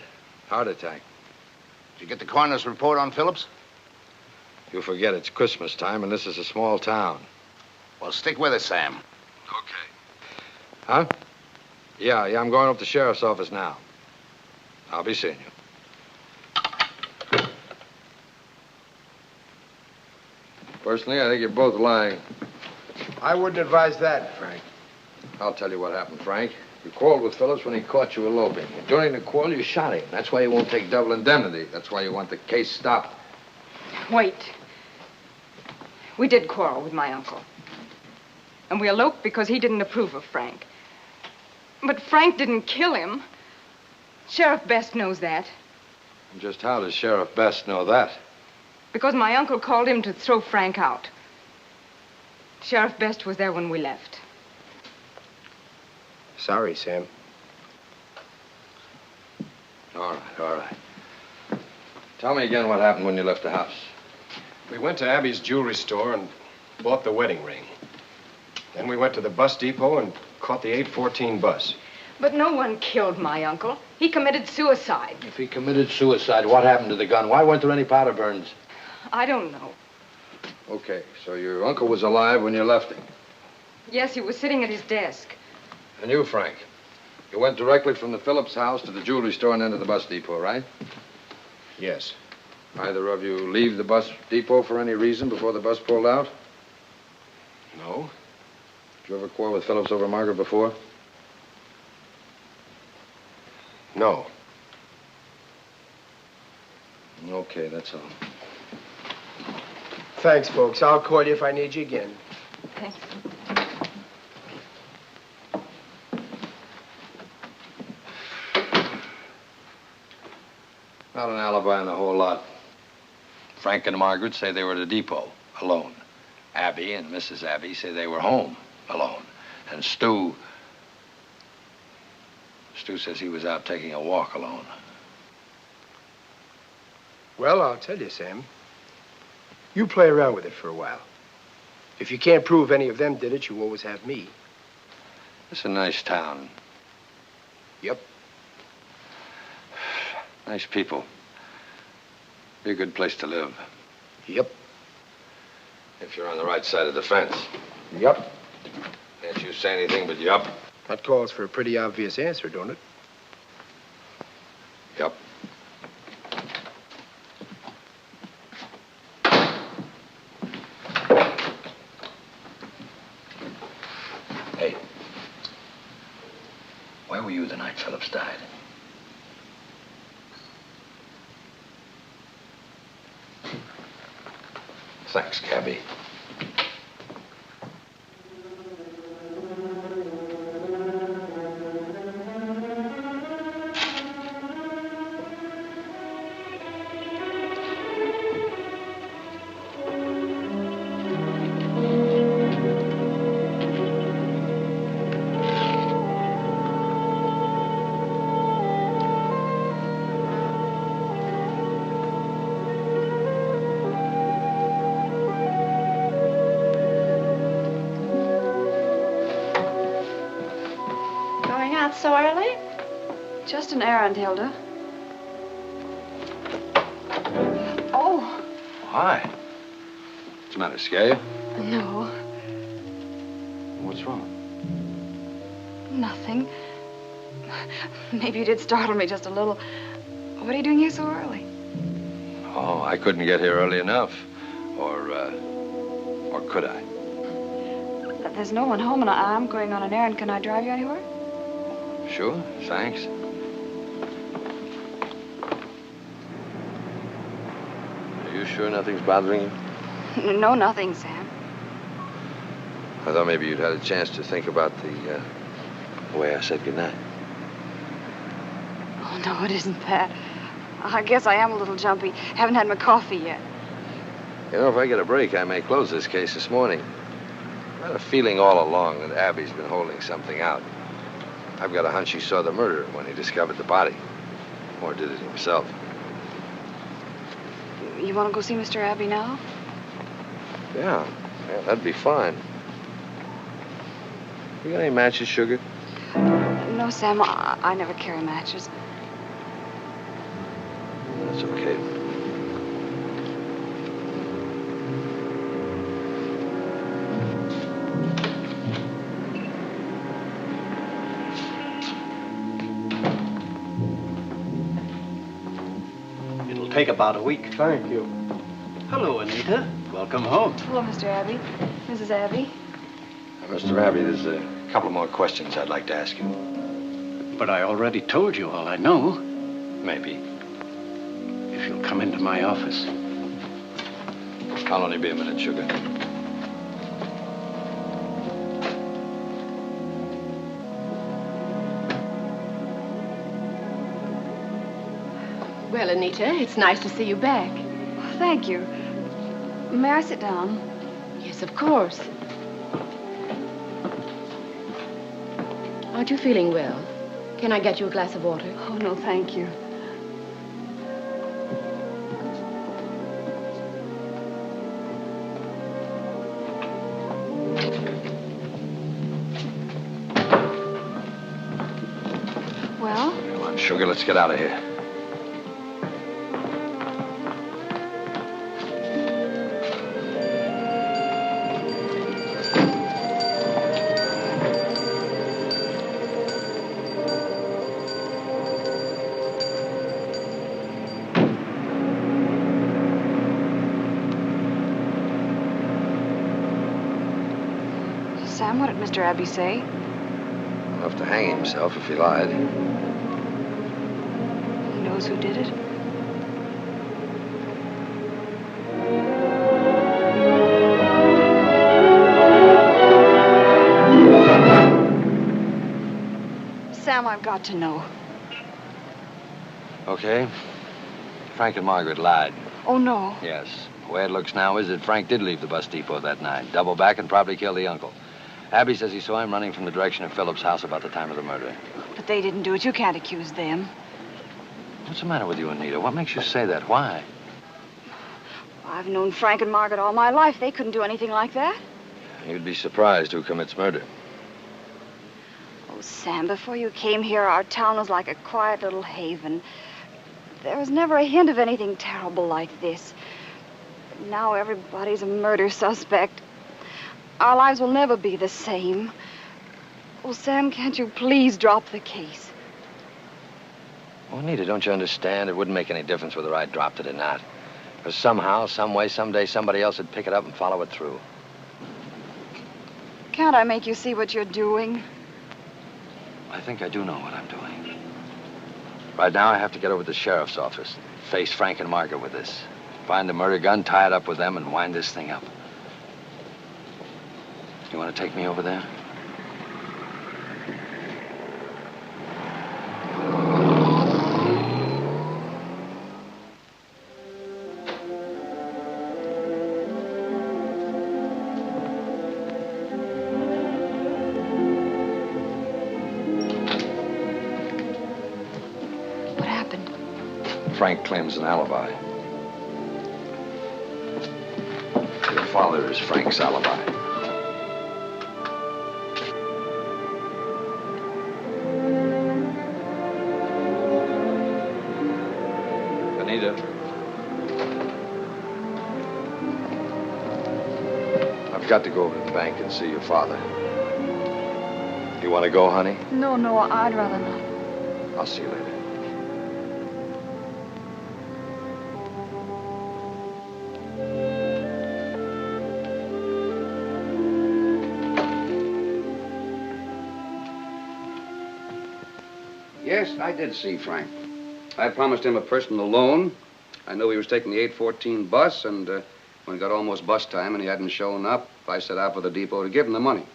Heart attack. Did you get the coroner's report on Phillips? You forget it's Christmas time, and this is a small town. Well, stick with it, Sam. Okay. Huh? Yeah, I'm going up to the sheriff's office now. I'll be seeing you. Personally, I think you're both lying. I wouldn't advise that, Frank. I'll tell you what happened, Frank. You quarreled with Phillips when he caught you eloping. During the quarrel, you shot him. That's why you won't take double indemnity. That's why you want the case stopped. Wait. We did quarrel with my uncle. And we eloped because he didn't approve of Frank. But Frank didn't kill him. Sheriff Best knows that. And just how does Sheriff Best know that? Because my uncle called him to throw Frank out. Sheriff Best was there when we left. Sorry, Sam. All right. Tell me again what happened when you left the house. We went to Abby's jewelry store and bought the wedding ring. Then we went to the bus depot and caught the 8:14 bus. But no one killed my uncle. He committed suicide. If he committed suicide, what happened to the gun? Why weren't there any powder burns? I don't know. Okay, so your uncle was alive when you left him. Yes, he was sitting at his desk. And you, Frank? You went directly from the Phillips house to the jewelry store and then to the bus depot, right? Yes. Either of you leave the bus depot for any reason before the bus pulled out? No. Did you ever quarrel with Phillips over Margaret before? No. Okay, that's all. Thanks, folks. I'll call you if I need you again. Thanks. Not an alibi in a whole lot. Frank and Margaret say they were at a depot, alone. Abby and Mrs. Abby say they were home, alone. And Stu says he was out taking a walk alone. Well, I'll tell you, Sam. You play around with it for a while. If you can't prove any of them did it, you always have me. It's a nice town. Yep. Nice people. Be a good place to live. Yep. If you're on the right side of the fence. Yep. Can't you say anything but yup? That calls for a pretty obvious answer, don't it? Yup. Hey. Where were you the night Phillips died? Thanks, Cabby. So early? Just an errand, Hilda. Oh. Hi. What's the matter, scare you? No, What's wrong? nothing. Maybe you did startle me just a little. What are you doing here so early? Oh, I couldn't get here early enough. Or could I? There's no one home, and I'm going on an errand. Can I drive you anywhere? Sure, thanks. Are you sure nothing's bothering you? No, nothing, Sam. I thought maybe you'd had a chance to think about the way I said goodnight. Oh, no, it isn't that. I guess I am a little jumpy. Haven't had my coffee yet. You know, if I get a break, I may close this case this morning. I've had a feeling all along that Abby's been holding something out. I've got a hunch he saw the murder when he discovered the body. Or did it himself. You want to go see Mr. Abbey now? Yeah, that'd be fine. You got any matches, sugar? No, Sam, I never carry matches. That's okay. Take about a week. Thank you. Hello, Anita. Welcome home. Hello, Mr. Abbey. Mrs. Abbey. Mr. Abbey, there's a couple more questions I'd like to ask you. But I already told you all I know. Maybe. If you'll come into my office. I'll only be a minute, sugar. Well, Anita, it's nice to see you back. Thank you. May I sit down? Yes, of course. Aren't you feeling well? Can I get you a glass of water? Oh, no, thank you. Well? Come on, sugar, let's get out of here. Sam, what did Mr. Abbey say? He'll have to hang himself if he lied. He knows who did it? Sam, I've got to know. Okay. Frank and Margaret lied. Oh, no. Yes. The way it looks now is that Frank did leave the bus depot that night, double back, and probably kill the uncle. Abby says he saw him running from the direction of Phillips' house about the time of the murder. But they didn't do it. You can't accuse them. What's the matter with you, Anita? What makes you say that? Why? I've known Frank and Margaret all my life. They couldn't do anything like that. You'd be surprised who commits murder. Oh, Sam, before you came here, our town was like a quiet little haven. There was never a hint of anything terrible like this. But now everybody's a murder suspect. Our lives will never be the same. Oh, Sam, can't you please drop the case? Well, Anita, don't you understand? It wouldn't make any difference whether I dropped it or not. Because somehow, some way, someday, somebody else would pick it up and follow it through. Can't I make you see what you're doing? I think I do know what I'm doing. Right now, I have to get over to the sheriff's office, face Frank and Margaret with this. Find the murder gun, tie it up with them, and wind this thing up. You want to take me over there? What happened? Frank claims an alibi. Your father is Frank's alibi. Anita. I've got to go over to the bank and see your father. You want to go, honey? No, I'd rather not. I'll see you later. Yes, I did see Frank. I promised him a personal loan. I knew he was taking the 8:14 bus, and when it got almost bus time and he hadn't shown up, I set out for the depot to give him the money.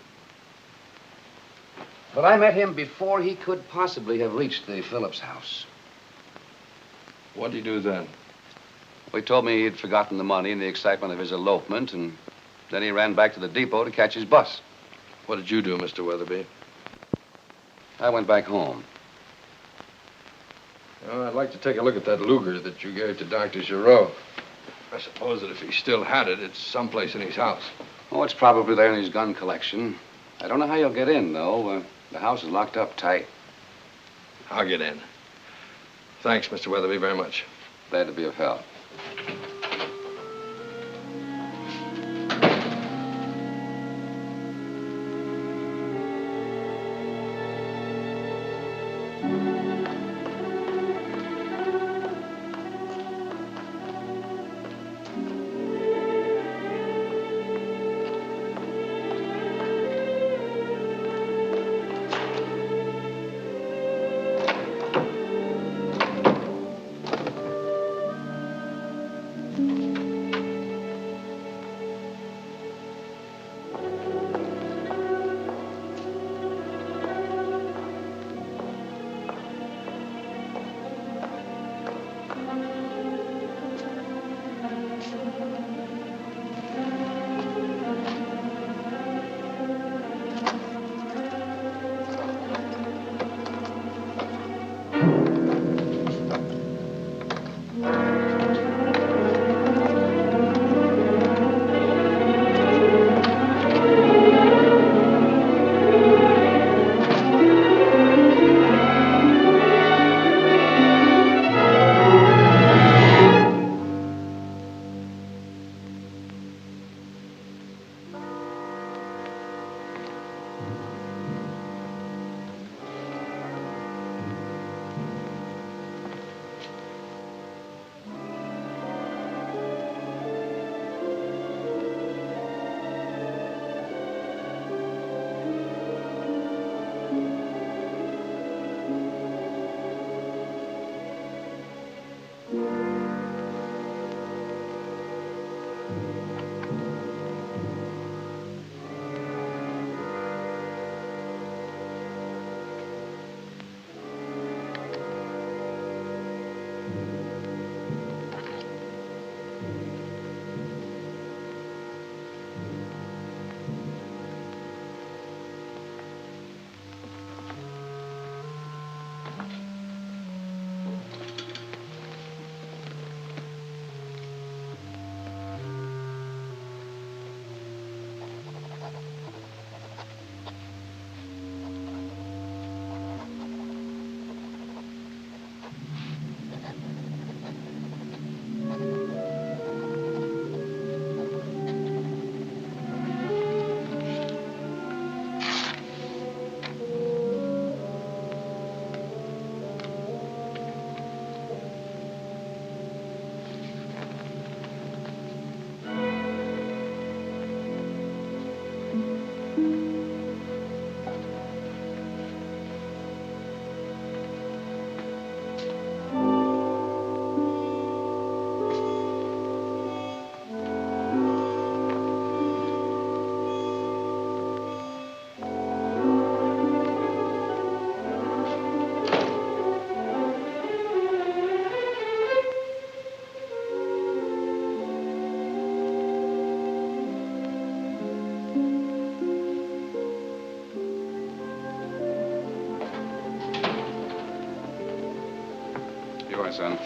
But I met him before he could possibly have reached the Phillips house. What did he do then? Well, he told me he'd forgotten the money in the excitement of his elopement, and then he ran back to the depot to catch his bus. What did you do, Mr. Weatherby? I went back home. Well, I'd like to take a look at that Luger that you gave to Dr. Giroux. I suppose that if he still had it, it's someplace in his house. Oh, it's probably there in his gun collection. I don't know how you'll get in, though. The house is locked up tight. I'll get in. Thanks, Mr. Weatherby, very much. Glad to be of help. son.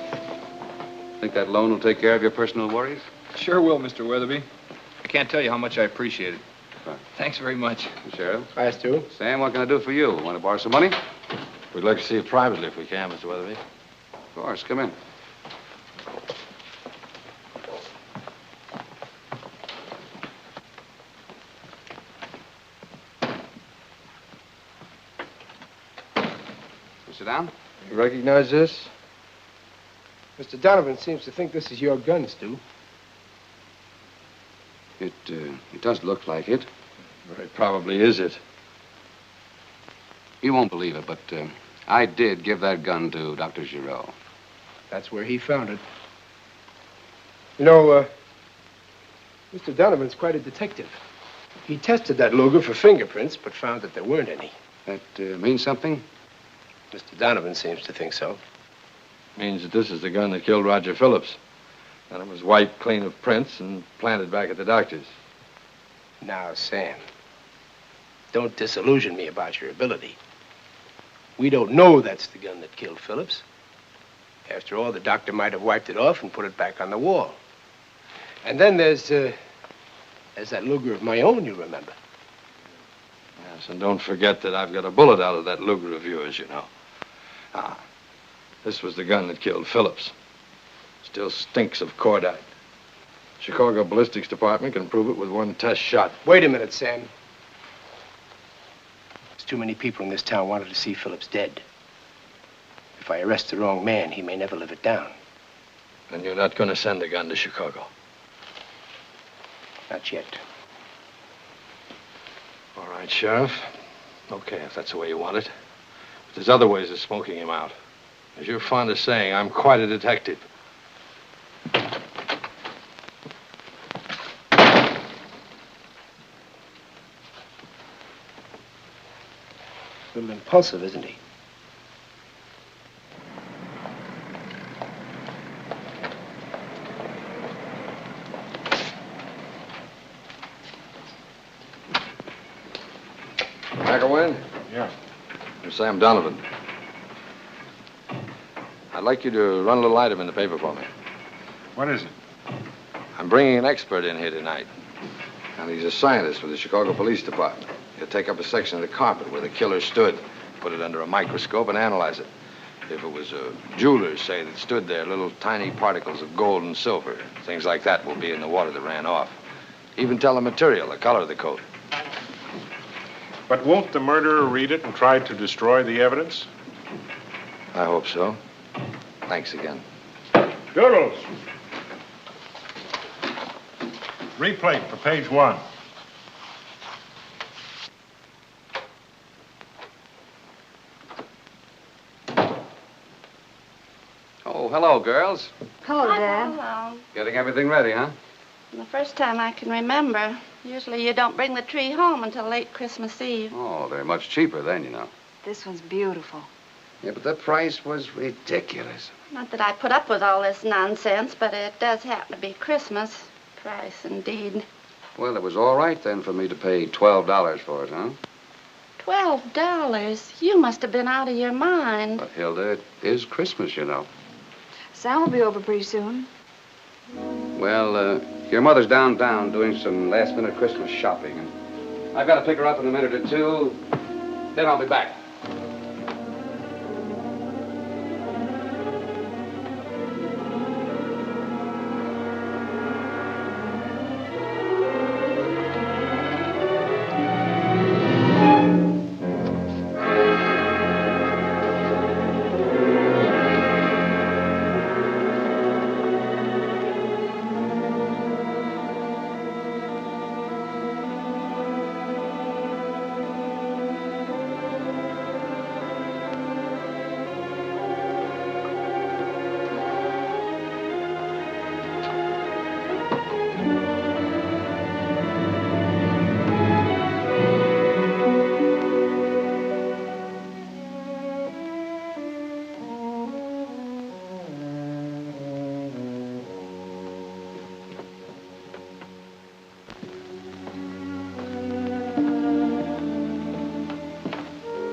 Think that loan will take care of your personal worries? Sure will, Mr. Weatherby. I can't tell you how much I appreciate it. Right. Thanks very much. Sheriff? Hi, Stu. Sam, what can I do for you? Want to borrow some money? We'd like to see you privately if we can, Mr. Weatherby. Of course. Come in. Sit down. You recognize this? Mr. Donovan seems to think this is your gun, Stu. It does look like it. It probably is it. You won't believe it, but I did give that gun to Dr. Giraud. That's where he found it. You know, Mr. Donovan's quite a detective. He tested that Luger for fingerprints, but found that there weren't any. That means something? Mr. Donovan seems to think so. Means that this is the gun that killed Roger Phillips. And it was wiped clean of prints and planted back at the doctor's. Now, Sam, don't disillusion me about your ability. We don't know that's the gun that killed Phillips. After all, the doctor might have wiped it off and put it back on the wall. And then there's that Luger of my own, you remember. Yes, and don't forget that I've got a bullet out of that Luger of yours, you know. This was the gun that killed Phillips. Still stinks of cordite. Chicago Ballistics Department can prove it with one test shot. Wait a minute, Sam. There's too many people in this town wanted to see Phillips dead. If I arrest the wrong man, he may never live it down. And you're not going to send the gun to Chicago? Not yet. All right, Sheriff. Okay, if that's the way you want it. But there's other ways of smoking him out. As you're fond of saying, I'm quite a detective. A little impulsive, isn't he? McElwain? Yeah. I'm Sam Donovan. I'd like you to run a little item in the paper for me. What is it? I'm bringing an expert in here tonight. And he's a scientist with the Chicago Police Department. He'll take up a section of the carpet where the killer stood, put it under a microscope, and analyze it. If it was a jeweler, say, that stood there, little tiny particles of gold and silver, things like that will be in the water that ran off. Even tell the material, the color of the coat. But won't the murderer read it and try to destroy the evidence? I hope so. Thanks again. Doodles! Replate for page 1. Oh, hello, girls. Hello, Dad. Hello. Getting everything ready, huh? The first time I can remember. Usually you don't bring the tree home until late Christmas Eve. Oh, they're much cheaper then, you know. This one's beautiful. Yeah, but the price was ridiculous. Not that I put up with all this nonsense, but it does happen to be Christmas. Price, indeed. Well, it was all right then for me to pay $12 for it, huh? $12? You must have been out of your mind. But, Hilda, it is Christmas, you know. Sam will be over pretty soon. Well, your mother's downtown doing some last-minute Christmas shopping. And I've got to pick her up in a minute or two. Then I'll be back.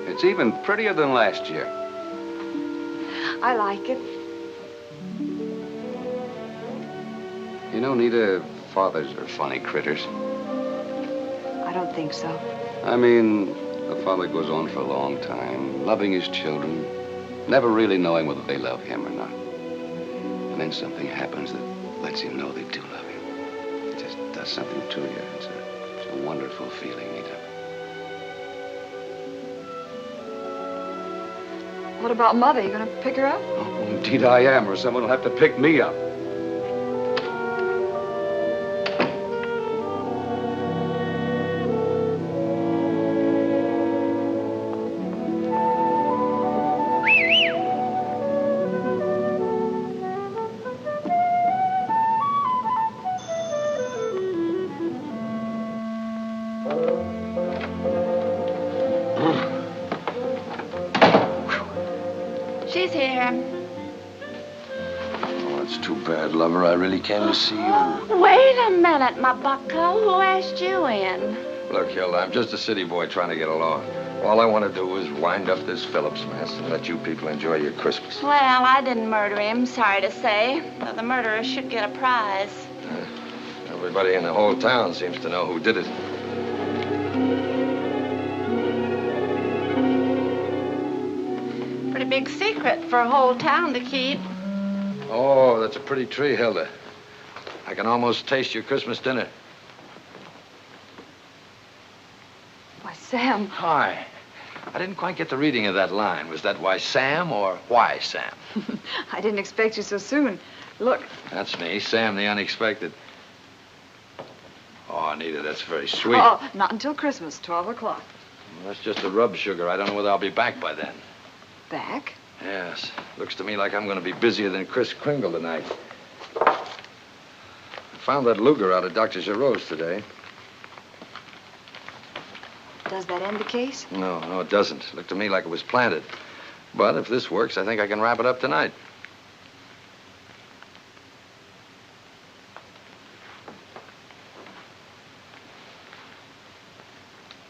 It's even prettier than last year. I like it. You know, Nita, fathers are funny critters. I don't think so. I mean, the father goes on for a long time, loving his children, never really knowing whether they love him or not. And then something happens that lets him know they do love him. It just does something to you. It's a wonderful feeling, Nita. What about Mother? You gonna pick her up? Oh, indeed I am, or someone will have to pick me up. She's here. Oh, it's too bad, lover. I really came to see you. Wait a minute, my bucko. Who asked you in? Look, Hilda, I'm just a city boy trying to get along. All I want to do is wind up this Phillips mess and let you people enjoy your Christmas. Well, I didn't murder him, sorry to say. Though the murderer should get a prize. Everybody in the whole town seems to know who did it. Pretty big secret for a whole town to keep. Oh, that's a pretty tree, Hilda. I can almost taste your Christmas dinner. Why, Sam. Hi. I didn't quite get the reading of that line. Was that why Sam or why Sam? I didn't expect you so soon. Look. That's me, Sam the Unexpected. Oh, Anita, that's very sweet. Oh, not until Christmas, 12 o'clock. Well, that's just a rub sugar. I don't know whether I'll be back by then. Back? Yes. Looks to me like I'm going to be busier than Kris Kringle tonight. I found that Luger out of Dr. Giroux's today. Does that end the case? No, it doesn't. Looked to me like it was planted. But if this works, I think I can wrap it up tonight.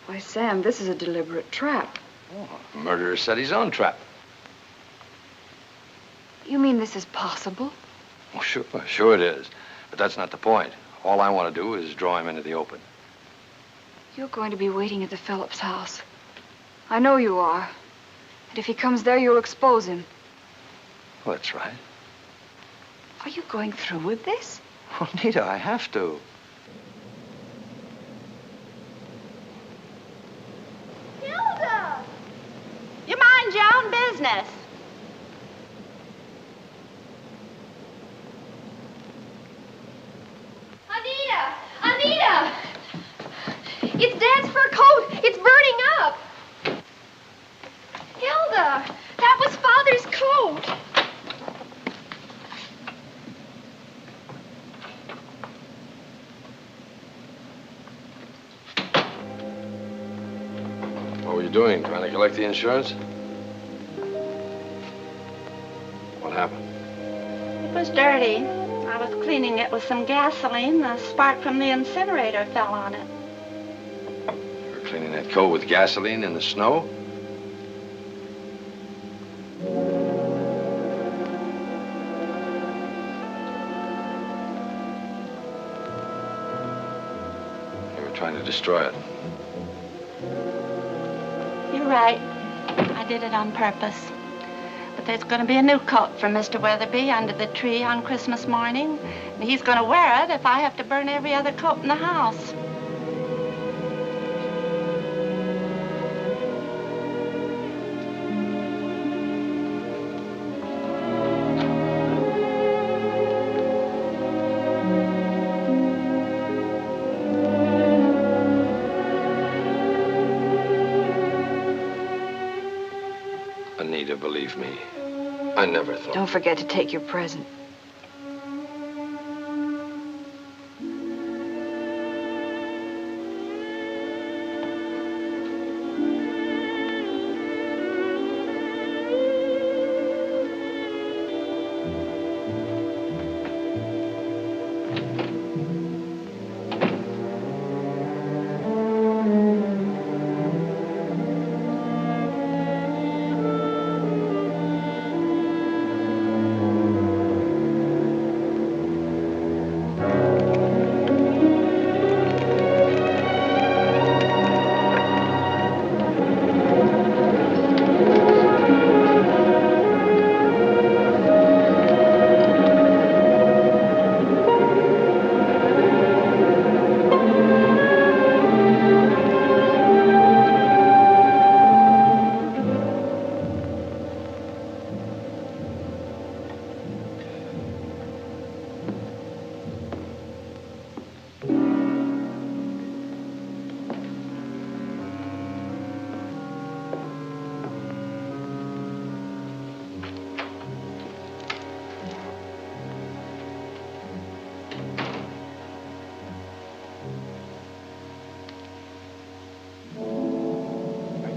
Why, Sam, this is a deliberate trap. Oh, the murderer set his own trap. You mean this is possible? Oh, sure it is. But that's not the point. All I want to do is draw him into the open. You're going to be waiting at the Phillips house. I know you are. And if he comes there, you'll expose him. Well, that's right. Are you going through with this? Oh, Nita, I have to. Hilda! You mind your own business. Anita! It's Dad's fur coat. It's burning up. Hilda, that was Father's coat. What were you doing? Trying to collect the insurance? What happened? It was dirty. I was cleaning it with some gasoline. The spark from the incinerator fell on it. You were cleaning that coat with gasoline in the snow? You were trying to destroy it. You're right. I did it on purpose. But there's going to be a new coat for Mr. Weatherby under the tree on Christmas morning. And he's going to wear it if I have to burn every other coat in the house. Anita, believe me, I never thought. Don't forget to take your present.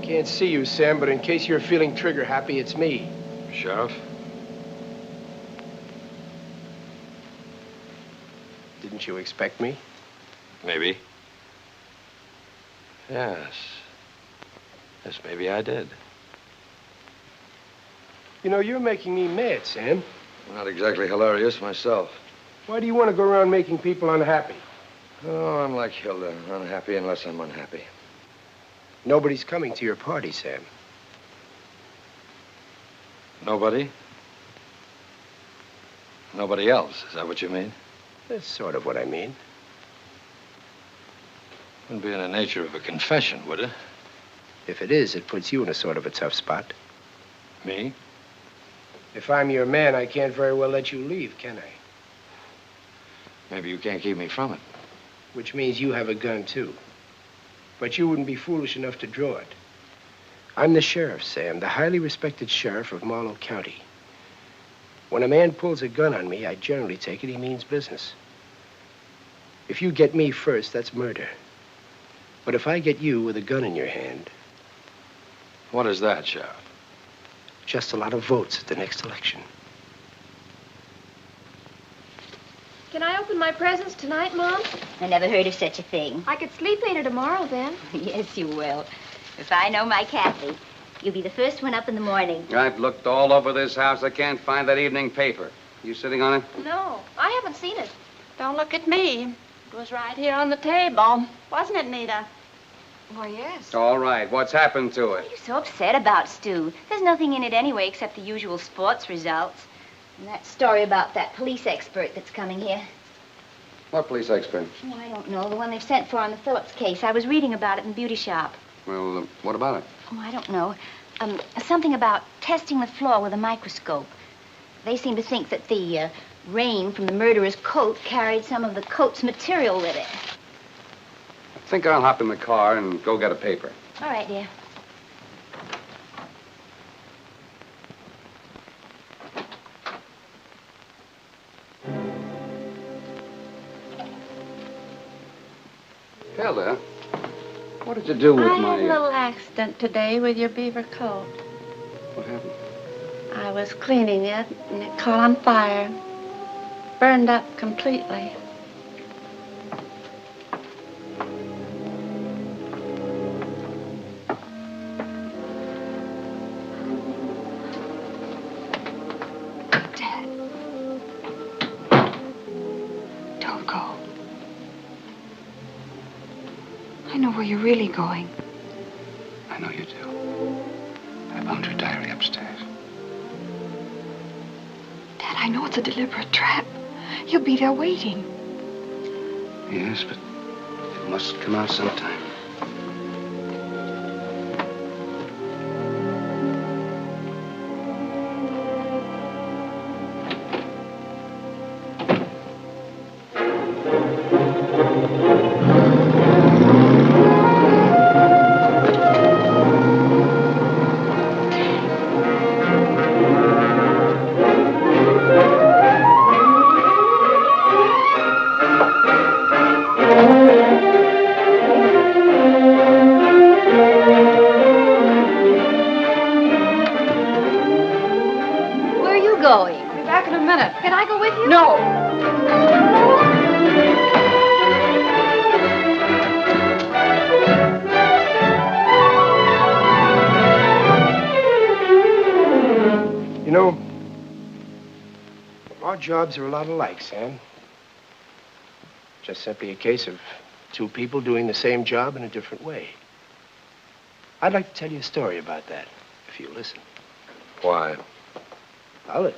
Can't see you, Sam, but in case you're feeling trigger happy, it's me. Sheriff? Didn't you expect me? Maybe. Yes. Yes, maybe I did. You know, you're making me mad, Sam. I'm not exactly hilarious myself. Why do you want to go around making people unhappy? Oh, I'm like Hilda, unhappy unless I'm unhappy. Nobody's coming to your party, Sam. Nobody? Nobody else, is that what you mean? That's sort of what I mean. Wouldn't be in the nature of a confession, would it? If it is, it puts you in a sort of a tough spot. Me? If I'm your man, I can't very well let you leave, can I? Maybe you can't keep me from it. Which means you have a gun, too. But you wouldn't be foolish enough to draw it. I'm the sheriff, Sam, the highly respected sheriff of Marlowe County. When a man pulls a gun on me, I generally take it he means business. If you get me first, that's murder. But if I get you with a gun in your hand... What is that, Sheriff? Just a lot of votes at the next election. Can I open my presents tonight, Mom? I never heard of such a thing. I could sleep later tomorrow, then. Yes, you will. If I know my Kathy, you'll be the first one up in the morning. I've looked all over this house. I can't find that evening paper. You sitting on it? No, I haven't seen it. Don't look at me. It was right here on the table. Wasn't it, Nita? Why, yes. All right. What's happened to it? What are you so upset about, Stu? There's nothing in it anyway except the usual sports results. And that story about that police expert that's coming here. What police expert? Oh, I don't know. The one they've sent for on the Phillips case. I was reading about it in the beauty shop. Well, what about it? Oh, I don't know. Something about testing the floor with a microscope. They seem to think that the rain from the murderer's coat carried some of the coat's material with it. I think I'll hop in the car and go get a paper. All right, dear. Hilda, what did you do with I my... had a little accident today with your beaver coat. What happened? I was cleaning it, and it caught on fire. Burned up completely. Dad. Don't go. I know where you're really going. I know you do. I found your diary upstairs. Dad, I know it's a deliberate trap. You'll be there waiting. Yes, but it must come out sometime. Jobs are a lot alike, Sam. Just simply a case of two people doing the same job in a different way. I'd like to tell you a story about that, if you listen. Why? Well, it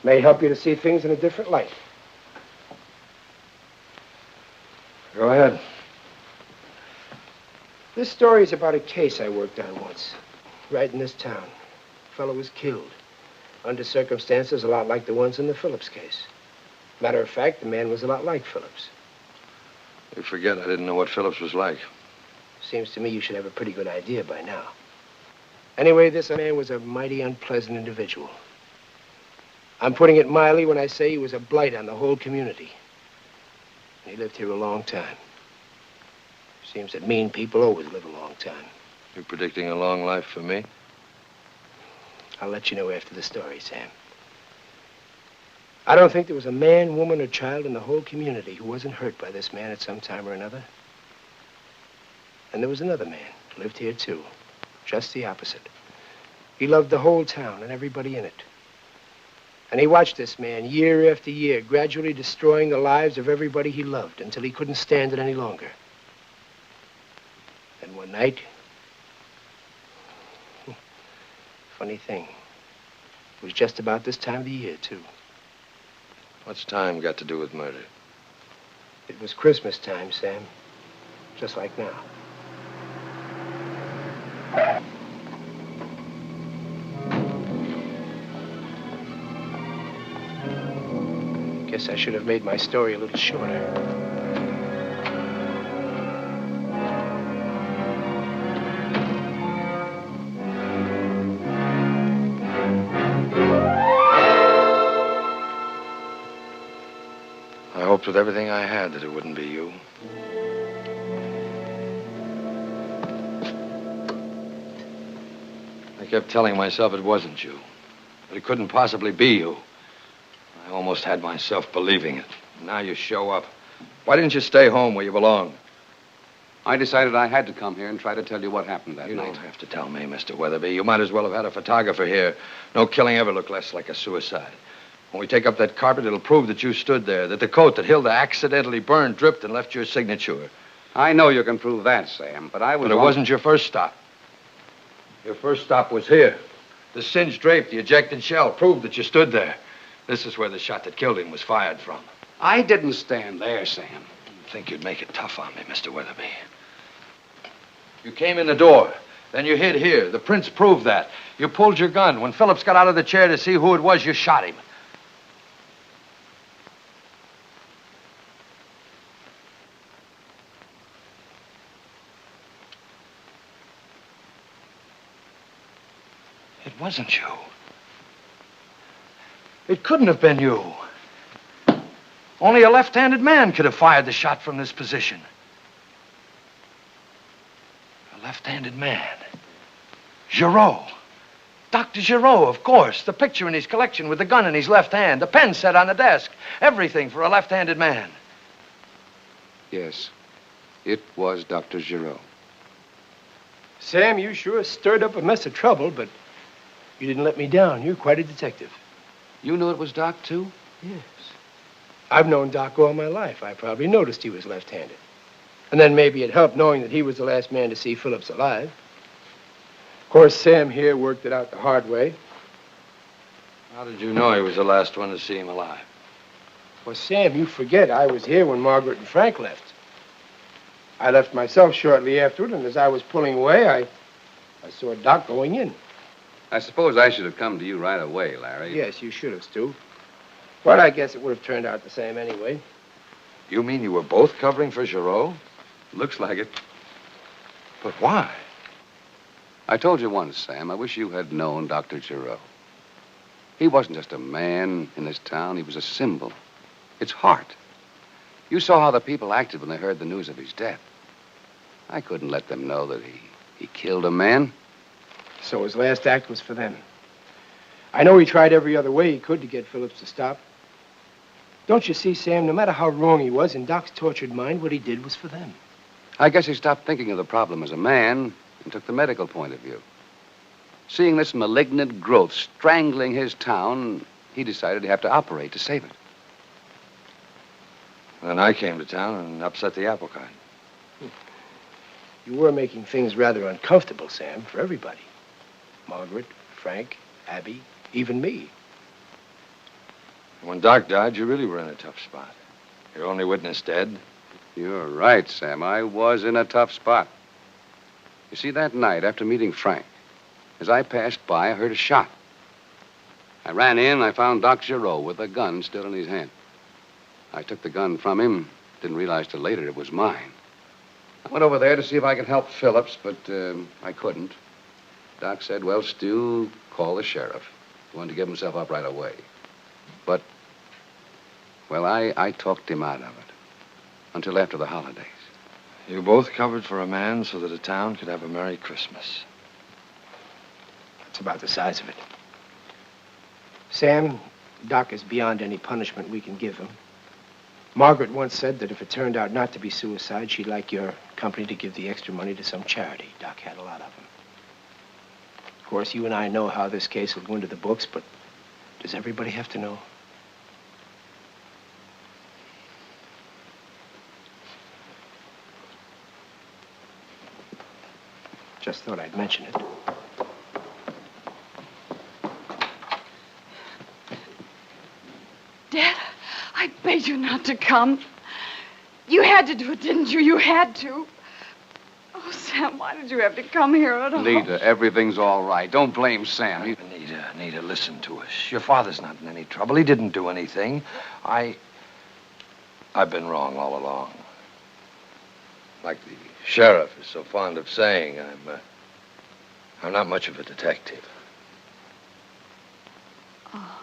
may help you to see things in a different light. Go ahead. This story is about a case I worked on once, right in this town. A fellow was killed. Under circumstances a lot like the ones in the Phillips case. Matter of fact, the man was a lot like Phillips. You forget I didn't know what Phillips was like. Seems to me you should have a pretty good idea by now. Anyway, this man was a mighty unpleasant individual. I'm putting it mildly when I say he was a blight on the whole community. And he lived here a long time. Seems that mean people always live a long time. You predicting a long life for me? I'll let you know after the story, Sam. I don't think there was a man, woman, or child in the whole community who wasn't hurt by this man at some time or another. And there was another man who lived here, too. Just the opposite. He loved the whole town and everybody in it. And he watched this man, year after year, gradually destroying the lives of everybody he loved until he couldn't stand it any longer. And one night, funny thing, it was just about this time of the year, too. What's time got to do with murder? It was Christmas time, Sam. Just like now. Guess I should have made my story a little shorter. I hoped with everything I had that it wouldn't be you. I kept telling myself it wasn't you, that it couldn't possibly be you. I almost had myself believing it. Now you show up. Why didn't you stay home where you belong? I decided I had to come here and try to tell you what happened that night. You don't have to tell me, Mr. Weatherby. You might as well have had a photographer here. No killing ever looked less like a suicide. When we take up that carpet, it'll prove that you stood there, that the coat that Hilda accidentally burned dripped and left your signature. I know you can prove that, Sam, but I was... But it wasn't your first stop. Your first stop was here. The singed drape, the ejected shell, proved that you stood there. This is where the shot that killed him was fired from. I didn't stand there, Sam. I think you'd make it tough on me, Mr. Weatherby. You came in the door. Then you hid here. The prints proved that. You pulled your gun. When Phillips got out of the chair to see who it was, you shot him. It wasn't you. It couldn't have been you. Only a left-handed man could have fired the shot from this position. A left-handed man. Giraud. Dr. Giraud, of course. The picture in his collection with the gun in his left hand, the pen set on the desk. Everything for a left-handed man. Yes, it was Dr. Giraud. Sam, you sure stirred up a mess of trouble, but you didn't let me down. You're quite a detective. You knew it was Doc, too? Yes. I've known Doc all my life. I probably noticed he was left-handed. And then maybe it helped knowing that he was the last man to see Phillips alive. Of course, Sam here worked it out the hard way. How did you know he was the last one to see him alive? Well, Sam, you forget I was here when Margaret and Frank left. I left myself shortly afterward, and as I was pulling away, I saw Doc going in. I suppose I should have come to you right away, Larry. Yes, you should have, Stu. But I guess it would have turned out the same anyway. You mean you were both covering for Giraud? Looks like it. But why? I told you once, Sam, I wish you had known Dr. Giraud. He wasn't just a man in this town. He was a symbol. Its heart. You saw how the people acted when they heard the news of his death. I couldn't let them know that he killed a man. So his last act was for them. I know he tried every other way he could to get Phillips to stop. Don't you see, Sam, no matter how wrong he was, in Doc's tortured mind, what he did was for them. I guess he stopped thinking of the problem as a man and took the medical point of view. Seeing this malignant growth strangling his town, he decided he'd have to operate to save it. Then I came to town and upset the apple cart. You were making things rather uncomfortable, Sam, for everybody. Margaret, Frank, Abby, even me. When Doc died, you really were in a tough spot. Your only witness dead. You're right, Sam. I was in a tough spot. You see, that night, after meeting Frank, as I passed by, I heard a shot. I ran in, I found Doc Giraud with a gun still in his hand. I took the gun from him, didn't realize till later it was mine. I went over there to see if I could help Phillips, but I couldn't. Doc said, well, Stu, call the sheriff. He wanted to give himself up right away. But, well, I talked him out of it until after the holidays. You both covered for a man so that a town could have a Merry Christmas. That's about the size of it. Sam, Doc is beyond any punishment we can give him. Margaret once said that if it turned out not to be suicide, she'd like your company to give the extra money to some charity. Doc had a lot of them. Of course, you and I know how this case will go into the books, but does everybody have to know? Just thought I'd mention it. Dad, I begged you not to come. You had to do it, didn't you? You had to. Oh, Sam, why did you have to come here at all? Nita, everything's all right. Don't blame Sam. Nita, listen to us. Your father's not in any trouble. He didn't do anything. I've been wrong all along. Like the sheriff is so fond of saying, I'm not much of a detective. Oh.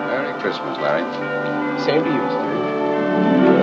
Merry Christmas, Larry. Same to you, sir.